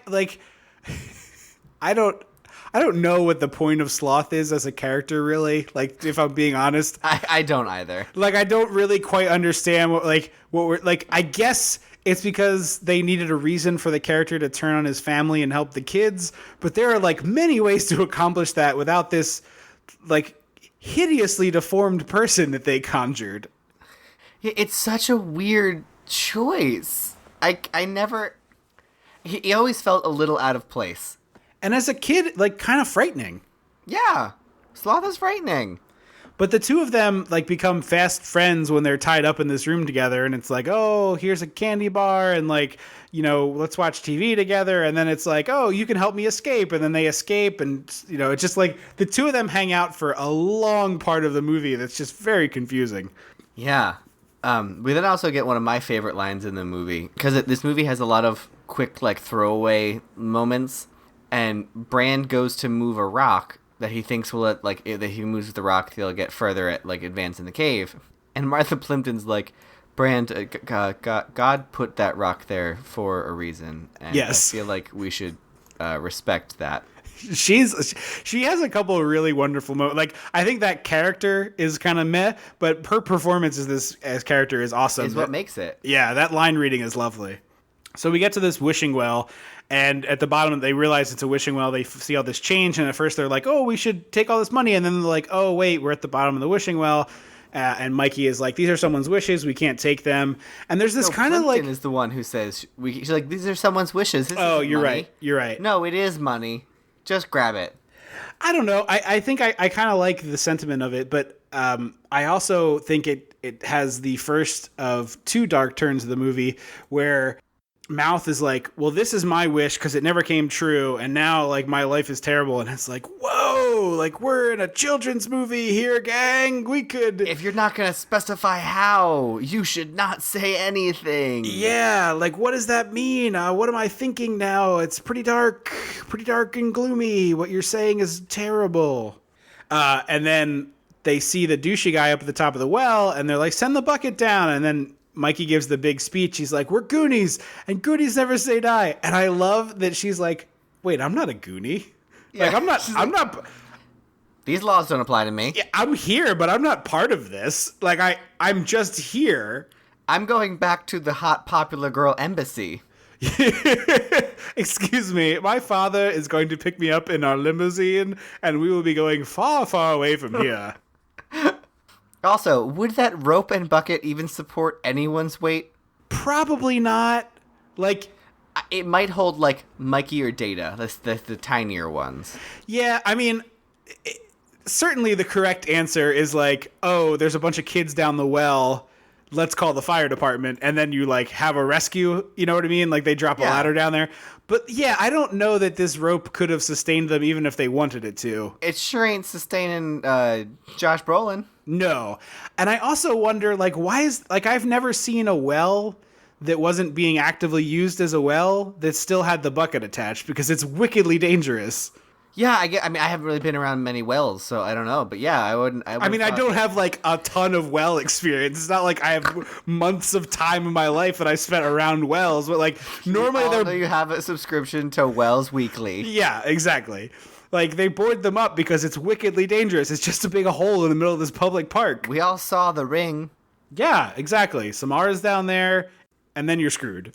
don't know what the point of Sloth is as a character, really. Like, if I'm being honest. I don't either. Like, I don't really quite understand what we're, like, I guess it's because they needed a reason for the character to turn on his family and help the kids. But there are, like, many ways to accomplish that without this, like, hideously deformed person that they conjured. It's such a weird choice. I never... He always felt a little out of place. And as a kid, like, kind of frightening. Yeah. Sloth is frightening. But the two of them, like, become fast friends when they're tied up in this room together. And it's like, oh, here's a candy bar. And, like, you know, let's watch TV together. And then it's like, oh, you can help me escape. And then they escape. And, you know, it's just like the two of them hang out for a long part of the movie. That's just very confusing. Yeah. We then also get one of my favorite lines in the movie. Because this movie has a lot of quick, like, throwaway moments. And Brand goes to move a rock that he thinks will let, like, that he moves the rock, they'll get further at, like, advance in the cave. And Martha Plimpton's like, Brand, God put that rock there for a reason. And yes. I feel like we should respect that. She has a couple of really wonderful moments. Like, I think that character is kind of meh, but her performance as character is awesome. Is what makes it. Yeah, that line reading is lovely. So we get to this wishing well, and at the bottom they realize it's a wishing well. They see all this change, and at first they're like, oh, we should take all this money, and then they're like, oh, wait, we're at the bottom of the wishing well. And Mikey is like, these are someone's wishes, we can't take them. And there's this kind of like... Plimpton is the one who says, she's like, these are someone's wishes. This oh, isn't you're money. right, you're right. No, it is money. Just grab it. I don't know. I think I kind of like the sentiment of it, but I also think it has the first of two dark turns of the movie where Mouth is like, well, this is my wish because it never came true, and now like my life is terrible, and it's like, whoa, like we're in a children's movie here, gang. We could. If you're not gonna specify how, you should not say anything. Yeah, like what does that mean? What am I thinking now? It's pretty dark and gloomy. What you're saying is terrible. And then they see the douchey guy up at the top of the well, and they're like, send the bucket down. And then Mikey gives the big speech. He's like, we're Goonies, and Goonies never say die. And I love that she's like, wait, I'm not a Goonie. Yeah, like, I'm not. These laws don't apply to me. Yeah, I'm here, but I'm not part of this. Like, I'm just here. I'm going back to the hot popular girl embassy. Excuse me, my father is going to pick me up in our limousine, and we will be going far, far away from here. Also, would that rope and bucket even support anyone's weight? Probably not. Like, it might hold, like, Mikey or Data, the tinier ones. Yeah, I mean, certainly the correct answer is like, oh, there's a bunch of kids down the well, let's call the fire department, and then you, like, have a rescue, you know what I mean? Like, they drop a ladder down there. But, yeah, I don't know that this rope could have sustained them even if they wanted it to. It sure ain't sustaining Josh Brolin. No. And I also wonder, like, why is, like, I've never seen a well that wasn't being actively used as a well that still had the bucket attached, because it's wickedly dangerous. Yeah, I haven't really been around many wells, so I don't know. But yeah, I don't have, like, a ton of well experience. It's not like I have months of time in my life that I spent around wells, but, like, normally you have a subscription to Wells Weekly. Yeah, exactly. Like, they board them up because it's wickedly dangerous. It's just a big hole in the middle of this public park. We all saw The Ring. Yeah, exactly. Samara's down there, and then you're screwed.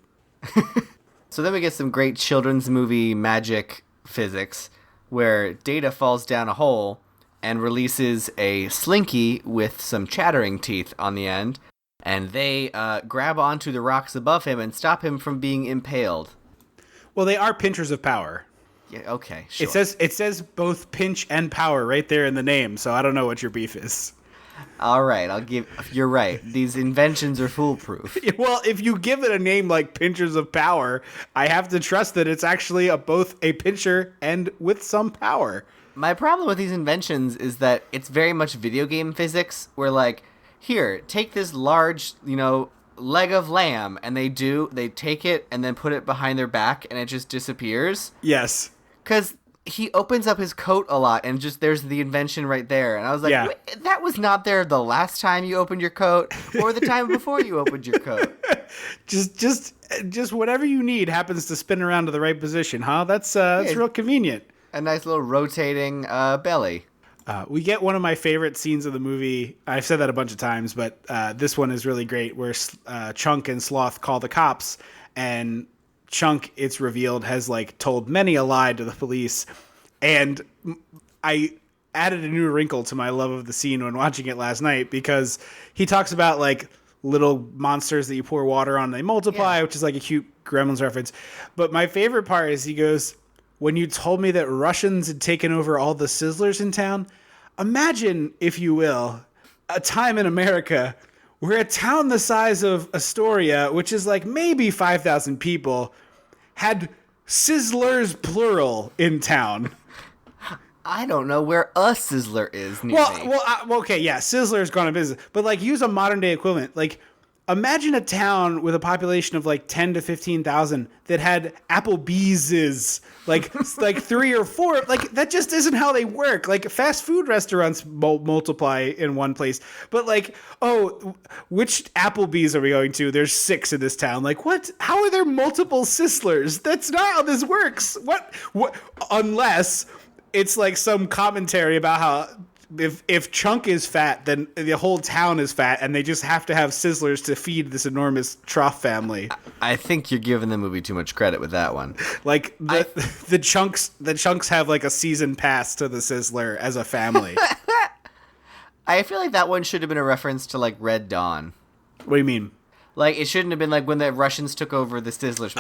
So then we get some great children's movie magic physics, where Data falls down a hole and releases a slinky with some chattering teeth on the end, and they grab onto the rocks above him and stop him from being impaled. Well, they are pinchers of power. Yeah, okay, sure. It says both pinch and power right there in the name, so I don't know what your beef is. All right, you're right. These inventions are foolproof. Well, if you give it a name like Pinchers of Power, I have to trust that it's actually both a pincher and with some power. My problem with these inventions is that it's very much video game physics, where, like, here, take this large, leg of lamb, and they take it and then put it behind their back, and it just disappears. Yes. Because he opens up his coat a lot, and just there's the invention right there. And I was like, yeah. That was not there the last time you opened your coat, or the time before you opened your coat. Just whatever you need happens to spin around to the right position, huh? That's real convenient. A nice little rotating belly. We get one of my favorite scenes of the movie. I've said that a bunch of times, but this one is really great, where Chunk and Sloth call the cops, and Chunk, it's revealed, has, like, told many a lie to the police. And I added a new wrinkle to my love of the scene when watching it last night, because he talks about, like, little monsters that you pour water on and they multiply, which is like a cute Gremlins reference. But my favorite part is he goes, when you told me that Russians had taken over all the Sizzlers in town, imagine, if you will, a time in America where a town the size of Astoria, which is like maybe 5,000 people, had Sizzlers plural in town. I don't know where a Sizzler is near me. Well, okay, yeah, Sizzler's gone out of business. But, like, use a modern day equivalent. Like, imagine a town with a population of, like, 10 to 15,000 that had Applebee's, like 3 or 4. Like, that just isn't how they work. Like, fast food restaurants multiply in one place. But, like, oh, which Applebee's are we going to? There's 6 in this town. Like, what? How are there multiple Sizzlers? That's not how this works. What? Unless it's like some commentary about how if Chunk is fat, then the whole town is fat, and they just have to have Sizzlers to feed this enormous trough family. I think you're giving the movie too much credit with that one. Like the chunks have like a season pass to the Sizzler as a family. I feel like that one should have been a reference to, like, Red Dawn. What do you mean? Like, it shouldn't have been like when the Russians took over the Sizzlers.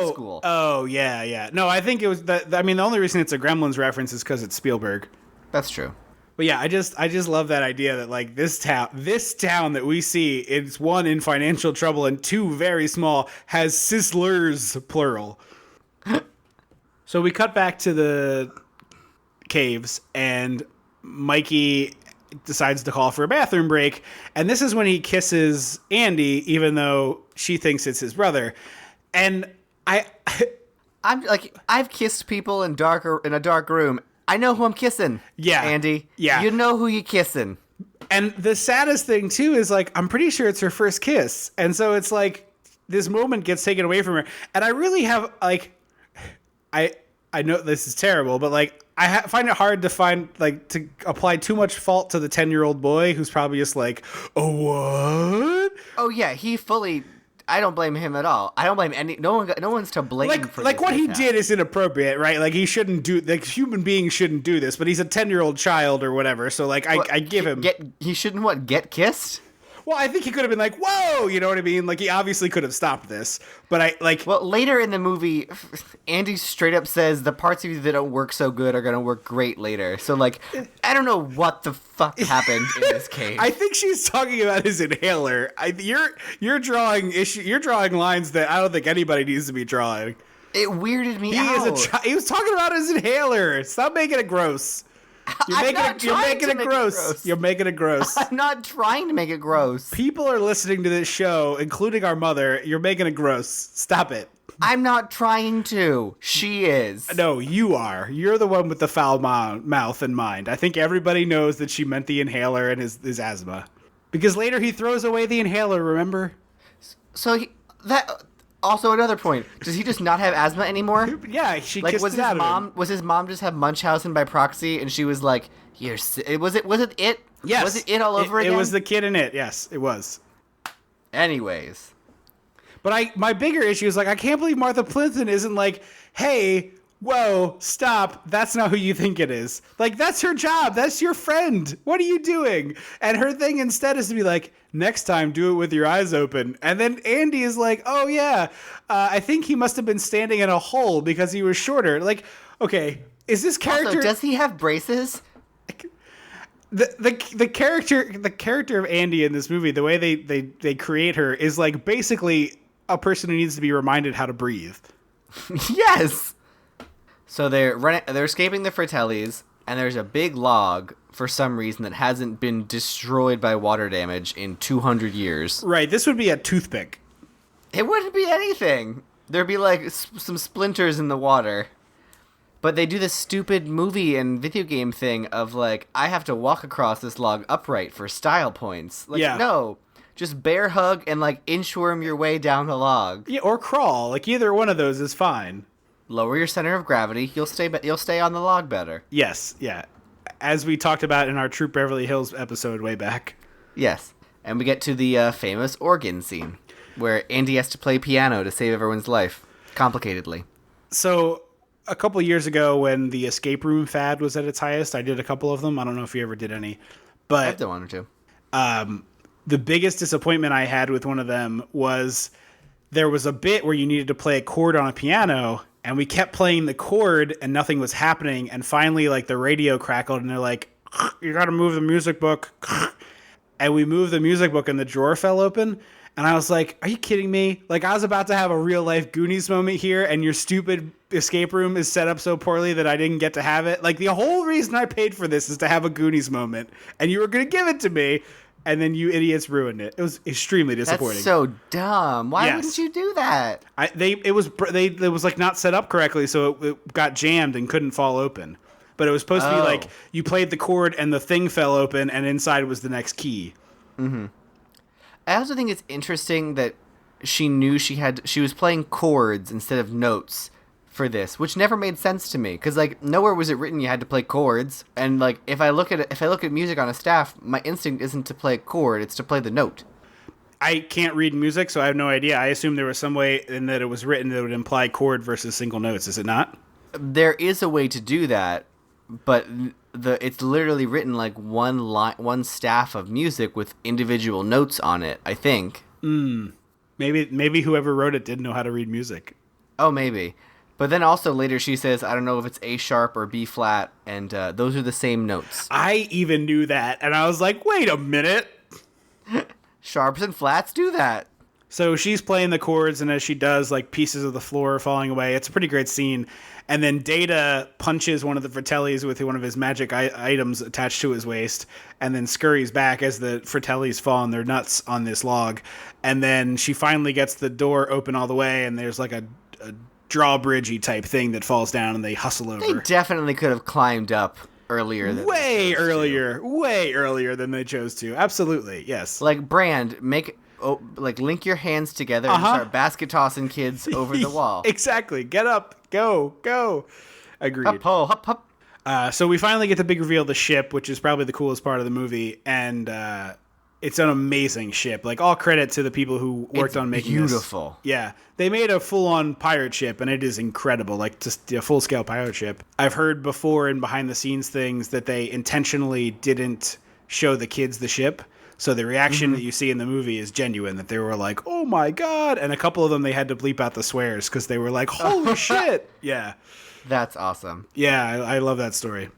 high school. Oh, yeah. No, I think it was that. I mean, the only reason it's a Gremlins reference is because it's Spielberg. That's true. But yeah, I just love that idea that like this town that we see, it's one in financial trouble and two very small, has sizzlers plural. So we cut back to the caves and Mikey decides to call for a bathroom break, and this is when he kisses Andy, even though she thinks it's his brother. And I'm like, I've kissed people in a dark room. I know who I'm kissing. Yeah. Andy. Yeah. You know who you kissing. And the saddest thing too is like I'm pretty sure it's her first kiss, and so it's like this moment gets taken away from her. And I really have like, I know this is terrible, but like find it hard to to apply too much fault to the 10-year-old boy who's probably just like, oh what? Oh yeah, he fully. I don't blame him at all. I don't blame no one's to blame for Like this what he mishap. did is inappropriate, right? Like he shouldn't do. Like human beings shouldn't do this, but he's a 10-year-old child or whatever. So like I give him. He shouldn't get kissed. Well, I think he could have been like, whoa, you know what I mean? Like he obviously could have stopped this, but Well, later in the movie, Andy straight up says the parts of you that don't work so good are gonna work great later. So like, I don't know what the fuck happened in this cave. I think she's talking about his inhaler. You're drawing lines that I don't think anybody needs to be drawing. It weirded me He out. he was talking about his inhaler. Stop making it gross. You're making it gross. You're making it gross. I'm not trying to make it gross. People are listening to this show, including our mother. You're making it gross. Stop it. I'm not trying to. She is. No, you are. You're the one with the foul mouth and mind. I think everybody knows that she meant the inhaler and his asthma. Because later he throws away the inhaler, remember? So that also another point. Does he just not have asthma anymore? Yeah, she Like kissed was it out his of mom? him. Was his mom just have Munchausen by proxy, and she was like, "You're." Was it? Yes. Was it all over again? It was the kid in it. Yes, it was. Anyways. But my bigger issue is like I can't believe Martha Plimpton isn't like, hey, whoa, stop. That's not who you think it is. Like that's her job. That's your friend. What are you doing? And her thing instead is to be like, next time do it with your eyes open. And then Andy is like, oh yeah, I think he must have been standing in a hole because he was shorter. Like, okay, is this character? Also, does he have braces? The character of Andy in this movie, the way they create her is like basically a person who needs to be reminded how to breathe. Yes. So they're escaping the Fratellis, and there's a big log for some reason that hasn't been destroyed by water damage in 200 years. Right, this would be a toothpick. It wouldn't be anything. There'd be like some splinters in the water. But they do this stupid movie and video game thing of like, I have to walk across this log upright for style points. Like, Yeah. no. Just bear hug and like inchworm your way down the log. Yeah, or crawl. Like either one of those is fine. Lower your center of gravity. You'll stay on the log better. Yes, yeah. As we talked about in our Troop Beverly Hills episode way back. Yes. And we get to the famous organ scene where Andy has to play piano to save everyone's life. Complicatedly. So a couple years ago when the escape room fad was at its highest, I did a couple of them. I don't know if you ever did any. I've But done one or two. the biggest disappointment I had with one of them was there was a bit where you needed to play a chord on a piano, and we kept playing the chord and nothing was happening. And finally, like the radio crackled and they're like, you got to move the music book. And we moved the music book and the drawer fell open. And I was like, are you kidding me? Like I was about to have a real life Goonies moment here and your stupid escape room is set up so poorly that I didn't get to have it. Like the whole reason I paid for this is to have a Goonies moment and you were going to give it to me. And then you idiots ruined it. It was extremely disappointing. That's so dumb. Why Yes. wouldn't you do that? It was like not set up correctly, so it got jammed and couldn't fall open. But it was supposed to be like you played the chord and the thing fell open, and inside was the next key. I also think it's interesting that she knew she was playing chords instead of notes for this, which never made sense to me because like nowhere was it written you had to play chords, and like if I look at music on a staff, my instinct isn't to play a chord, it's to play the note. I can't read music, so I have no idea. I assume there was some way in that it was written that would imply chord versus single notes. Is it not? There is a way to do that, but it's literally written like one staff of music with individual notes on it, I think. Maybe whoever wrote it didn't know how to read music. Oh, maybe. But then also later she says, I don't know if it's A sharp or B flat, and those are the same notes. I even knew that, and I was like, wait a minute. Sharps and flats do that. So she's playing the chords, and as she does, like, pieces of the floor are falling away. It's a pretty great scene. And then Data punches one of the Fratellis with one of his magic items attached to his waist, and then scurries back as the Fratellis fall on their nuts on this log. And then she finally gets the door open all the way, and there's like a drawbridgey type thing that falls down, and they hustle over. They definitely could have climbed up earlier. Way earlier than they chose to. Absolutely, yes. Like, Brand, link your hands together and start basket tossing kids over the wall. Exactly. Get up. Go. Agreed. Hup, ho, hup, hup. So we finally get the big reveal of the ship, which is probably the coolest part of the movie, and it's an amazing ship. Like, all credit to the people who worked on making this. Beautiful. Yeah. They made a full-on pirate ship, and it is incredible. Like, just a full-scale pirate ship. I've heard before in behind-the-scenes things that they intentionally didn't show the kids the ship. So the reaction that you see in the movie is genuine, that they were like, oh my God. And a couple of them, they had to bleep out the swears because they were like, holy shit. Yeah. That's awesome. Yeah, I love that story.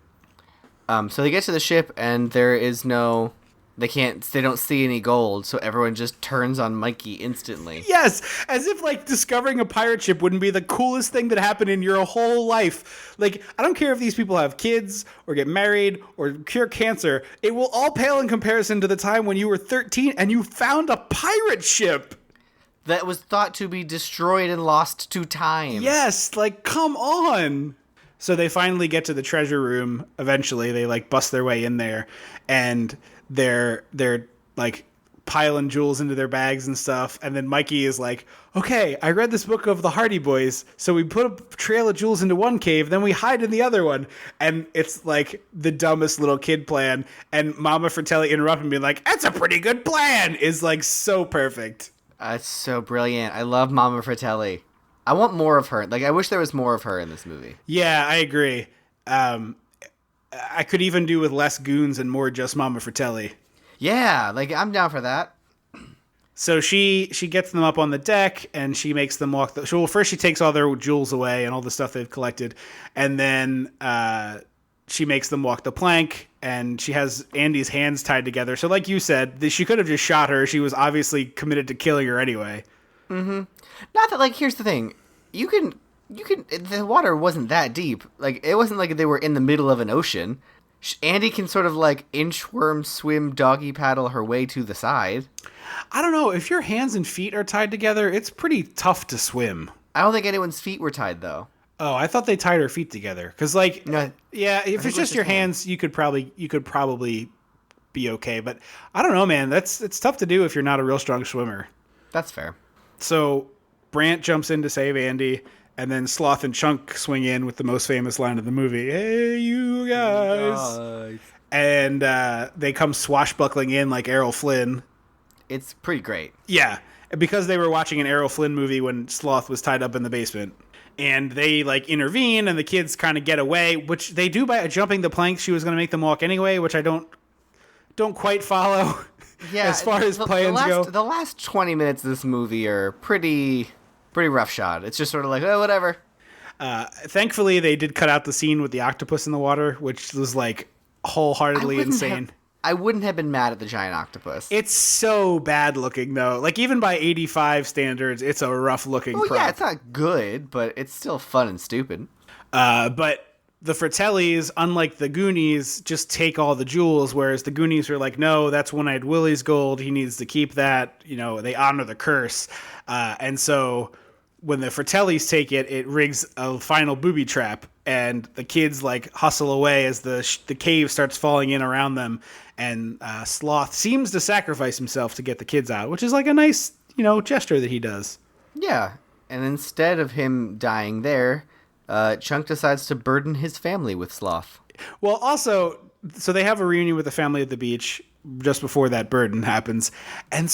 So they get to the ship, and there is no... They don't see any gold, so everyone just turns on Mikey instantly. Yes, as if, like, discovering a pirate ship wouldn't be the coolest thing that happened in your whole life. Like, I don't care if these people have kids or get married or cure cancer. It will all pale in comparison to the time when you were 13 and you found a pirate ship. That was thought to be destroyed and lost to time. Yes, like, come on. So they finally get to the treasure room. Eventually, they, like, bust their way in there, and they're like piling jewels into their bags and stuff. And then Mikey is like, okay, I read this book of the Hardy Boys, so we put a trail of jewels into one cave, then we hide in the other one. And it's like the dumbest little kid plan. And Mama Fratelli interrupting, being like, that's a pretty good plan, is like so perfect. It's so brilliant. I love Mama Fratelli. I want more of her. Like, I wish there was more of her in this movie. Yeah, I agree. I could even do with less goons and more just Mama Fratelli. Yeah, like, I'm down for that. So she gets them up on the deck, and she makes them walk. First she takes all their jewels away and all the stuff they've collected, and then she makes them walk the plank, and she has Andy's hands tied together. So like you said, she could have just shot her. She was obviously committed to killing her anyway. Mm-hmm. Not that, like, here's the thing. You can, the water wasn't that deep. Like, it wasn't like they were in the middle of an ocean. Andy can sort of, like, inchworm swim doggy paddle her way to the side. I don't know. If your hands and feet are tied together, it's pretty tough to swim. I don't think anyone's feet were tied, though. Oh, I thought they tied her feet together. Because, like, no, yeah, if it's just your hands, you could probably be okay. But I don't know, man. It's tough to do if you're not a real strong swimmer. That's fair. So Brant jumps in to save Andy, and then Sloth and Chunk swing in with the most famous line of the movie, "Hey, you guys." And they come swashbuckling in like Errol Flynn. It's pretty great. Yeah, because they were watching an Errol Flynn movie when Sloth was tied up in the basement. And they, like, intervene, and the kids kind of get away, which they do by jumping the plank. She was going to make them walk anyway, which I don't quite follow. Yeah, as far as plans go. The last 20 minutes of this movie are pretty roughshod. It's just sort of like, oh, whatever. Thankfully, they did cut out the scene with the octopus in the water, which was, like, wholeheartedly insane. I wouldn't have been mad at the giant octopus. It's so bad looking, though. Like, even by 85 standards, it's a rough looking prop. Yeah, it's not good, but it's still fun and stupid. But the Fratellis, unlike the Goonies, just take all the jewels, whereas the Goonies are like, no, that's One-Eyed Willie's gold. He needs to keep that. You know, they honor the curse. And so when the Fratellis take it, it rigs a final booby trap, and the kids, like, hustle away as the cave starts falling in around them. And Sloth seems to sacrifice himself to get the kids out, which is like a nice, gesture that he does. Yeah, and instead of him dying there, Chunk decides to burden his family with Sloth. Well, also, so they have a reunion with the family at the beach just before that burden happens, and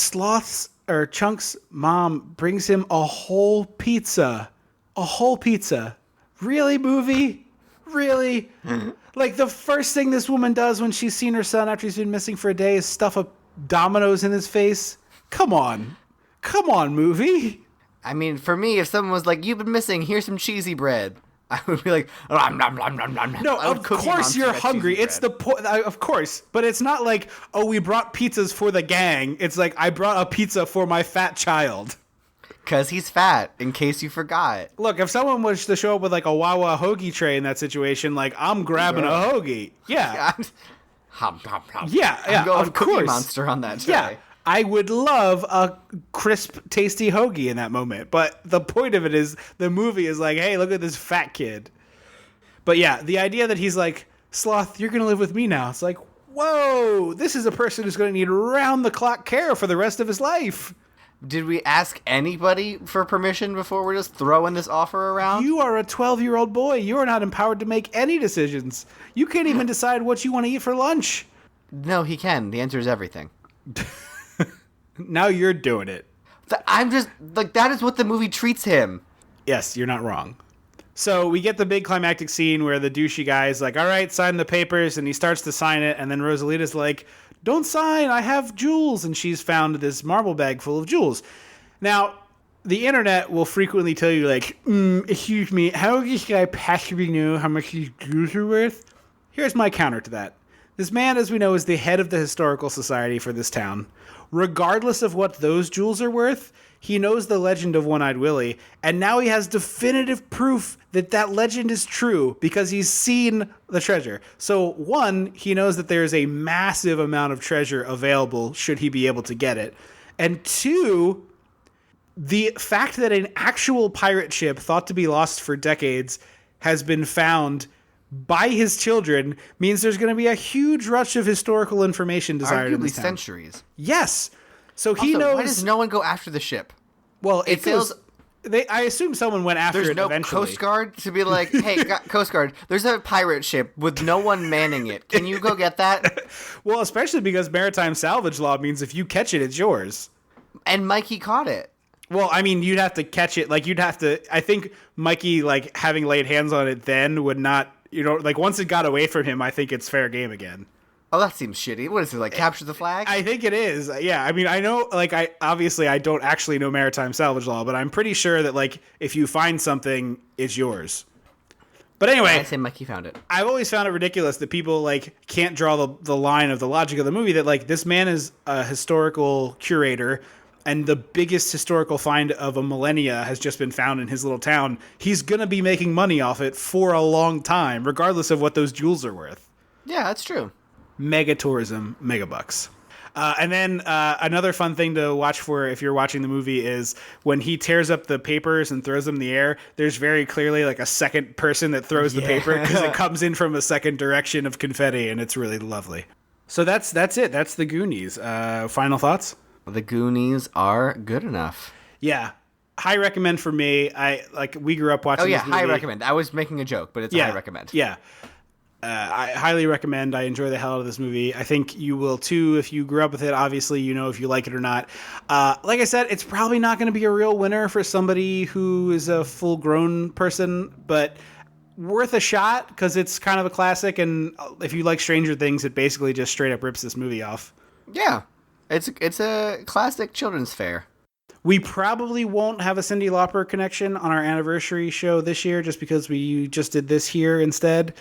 Chunk's mom brings him a whole pizza. A whole pizza. Really, movie? Really? Like, the first thing this woman does when she's seen her son after he's been missing for a day is stuff a Domino's in his face? Come on. Come on, movie. I mean, for me, if someone was like, "You've been missing. Here's some cheesy bread," I would be like, "Nom, nom, nom, nom, nom." No, I would of Cookie course Monster you're that hungry. cheesy It's bread. the point, of course, but it's not like, oh, we brought pizzas for the gang. It's like I brought a pizza for my fat child. Because he's fat, in case you forgot. Look, if someone was to show up with like a Wawa hoagie tray in that situation, like I'm grabbing a hoagie. Yeah, Hum, hum, hum. yeah, yeah. I'm going of Cookie course. Monster on that tray. Yeah, I would love a crisp, tasty hoagie in that moment. But the point of it is, the movie is like, hey, look at this fat kid. But yeah, the idea that he's like, Sloth, you're gonna live with me now. It's like, whoa, this is a person who's gonna need round-the-clock care for the rest of his life. Did we ask anybody for permission before we're just throwing this offer around? You are a 12-year-old boy. You are not empowered to make any decisions. You can't even decide what you want to eat for lunch. No, he can. The answer is everything. Now you're doing it. I'm just, like, that is what the movie treats him. Yes, you're not wrong. So we get the big climactic scene where the douchey guy is like, all right, sign the papers, and he starts to sign it, and then Rosalita's like, don't sign, I have jewels, and she's found this marble bag full of jewels. Now, the internet will frequently tell you, like, excuse me, how does this guy possibly know how much these jewels are worth? Here's my counter to that. This man, as we know, is the head of the historical society for this town. Regardless of what those jewels are worth, he knows the legend of One-Eyed Willie, and now he has definitive proof that that legend is true because he's seen the treasure. So, one, he knows that there's a massive amount of treasure available should he be able to get it. And two, the fact that an actual pirate ship thought to be lost for decades has been found by his children means there's going to be a huge rush of historical information desired in Arguably this town. centuries. Yes. So he Also, knows. why does no one go after the ship? Well, It feels- I assume someone went after There's it no eventually. Coast Guard to be like, hey, Coast Guard, there's a pirate ship with no one manning it. Can you go get that? Well, especially because maritime salvage law means if you catch it, it's yours. And Mikey caught it. Well, I mean, you'd have to catch it. Like, you'd have to. I think Mikey, like, having laid hands on it then would not. You know, like, once it got away from him, I think it's fair game again. Oh, that seems shitty. What is it, like, capture the flag? I think it is. Yeah. I mean, I know, like, I don't actually know maritime salvage law, but I'm pretty sure that, like, if you find something, it's yours. But anyway, I say Mikey found it. I've always found it ridiculous that people, like, can't draw the line of the logic of the movie that, like, this man is a historical curator and the biggest historical find of a millennia has just been found in his little town. He's going to be making money off it for a long time, regardless of what those jewels are worth. Yeah, that's true. Mega tourism, mega bucks. And then another fun thing to watch for if you're watching the movie is when he tears up the papers and throws them in the air, there's very clearly like a second person that throws the paper because it comes in from a second direction of confetti, and it's really lovely. So that's it. That's the Goonies. Final thoughts? The Goonies are good enough. Yeah. High recommend for me. We grew up watching Oh, yeah, this movie. high recommend. I was making a joke, but it's a high recommend. Yeah. I highly recommend. I enjoy the hell out of this movie. I think you will too if you grew up with it. Obviously, you know if you like it or not. Like I said, it's probably not going to be a real winner for somebody who is a full-grown person, but worth a shot because it's kind of a classic. And if you like Stranger Things, it basically just straight up rips this movie off. Yeah. It's a classic children's fare. We probably won't have a Cyndi Lauper connection on our anniversary show this year just because we just did this here instead.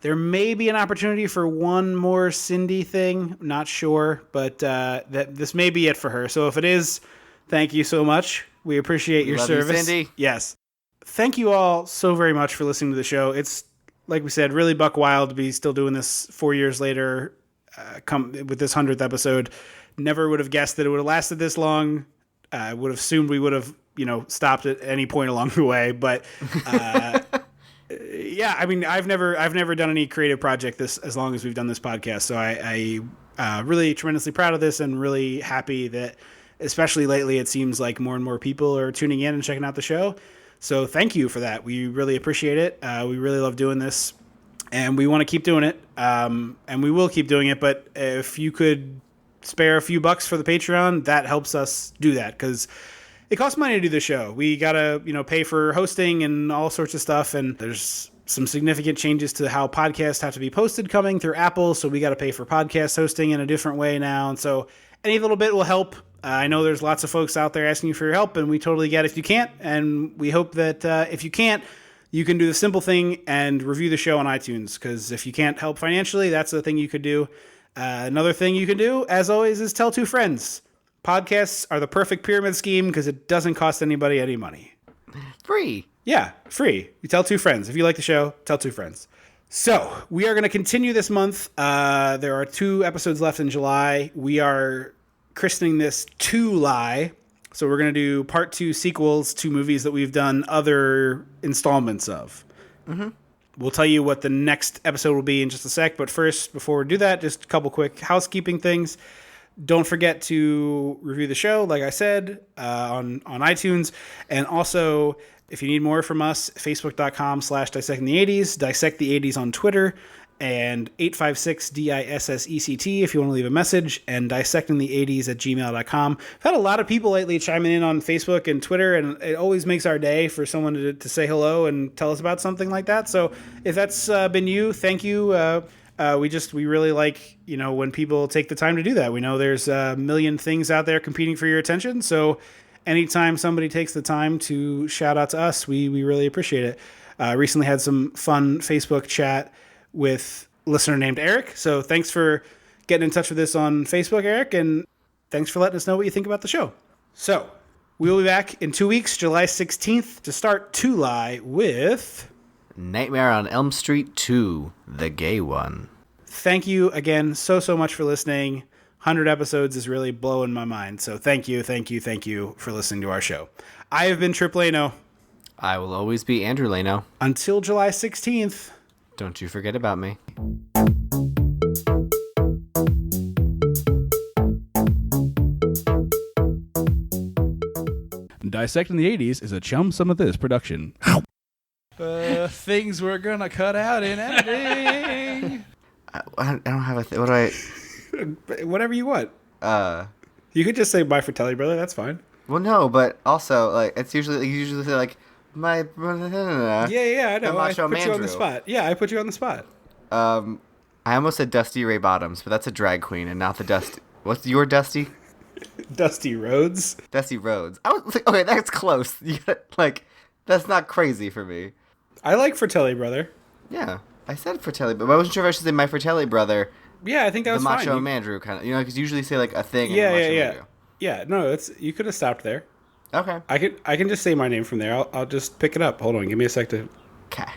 There may be an opportunity for one more Cyndi thing. I'm not sure, but that this may be it for her. So if it is, thank you so much. We appreciate your Love you, service. Cyndi. Yes. Thank you all so very much for listening to the show. It's, like we said, really buck wild to be still doing this 4 years later, come with this 100th episode. Never would have guessed that it would have lasted this long. I would have assumed we would have, stopped at any point along the way. But yeah, I mean, I've never done any creative project this as long as we've done this podcast. So I really tremendously proud of this and really happy that, especially lately, it seems like more and more people are tuning in and checking out the show. So thank you for that. We really appreciate it. We really love doing this, and we want to keep doing it. And we will keep doing it. But if you could spare a few bucks for the Patreon, that helps us do that because it costs money to do the show. We gotta, pay for hosting and all sorts of stuff, and there's some significant changes to how podcasts have to be posted coming through Apple, so we gotta pay for podcast hosting in a different way now, and so any little bit will help. I know there's lots of folks out there asking you for your help, and we totally get if you can't. And we hope that if you can't, you can do the simple thing and review the show on iTunes, because if you can't help financially, that's the thing you could do. Another thing you can do, as always, is tell 2 friends. Podcasts are the perfect pyramid scheme because it doesn't cost anybody any money. Free. Yeah, free. You tell 2 friends. If you like the show, tell 2 friends. So, we are going to continue this month. There are 2 episodes left in July. We are christening this 2 Lie. So, we're going to do part 2 sequels to movies that we've done other installments of. Mm-hmm. We'll tell you what the next episode will be in just a sec. But first, before we do that, just a couple quick housekeeping things. Don't forget to review the show, like I said, on iTunes. And also, if you need more from us, facebook.com/dissectingthe80s, dissect the 80s on Twitter, and 856-DISSECT if you want to leave a message, and dissectingthe80s@gmail.com. I've had a lot of people lately chiming in on Facebook and Twitter, and it always makes our day for someone to say hello and tell us about something like that. So if that's been you, thank you. We really like, when people take the time to do that. We know there's a million things out there competing for your attention, so anytime somebody takes the time to shout out to us, we really appreciate it. Recently had some fun Facebook chat with a listener named Eric, so thanks for getting in touch with us on Facebook, Eric, and thanks for letting us know what you think about the show. So, we'll be back in 2 weeks, July 16th, to start 2 Lie with Nightmare on Elm Street 2, The Gay One. Thank you again so much for listening. 100 episodes is really blowing my mind. So thank you for listening to our show. I have been Trip Lano. I will always be Andrew Lano. Until July 16th. Don't you forget about me. Dissecting the 80s is a Chum Some of This production. Things we're gonna cut out in editing. I don't have what do I... Whatever you want. You could just say bye for Telly Brother. That's fine. Well, no, but also, like, it's usually say, like, my... Yeah, I know. I put you on the spot. Yeah, I put you on the spot. I almost said Dusty Ray Bottoms, but that's a drag queen and not the Dusty... What's your Dusty? Dusty Rhodes. Dusty Rhodes. I was like, okay, that's close. Like, that's not crazy for me. I like Fratelli Brother. Yeah, I said Fratelli, but I wasn't sure if I should say my Fratelli brother. Yeah, I think that was fine. The Macho Mandrew kind of, because usually say like a thing. Yeah. Yeah, no, you could have stopped there. Okay. I can just say my name from there. I'll just pick it up. Hold on, give me a sec to. Okay.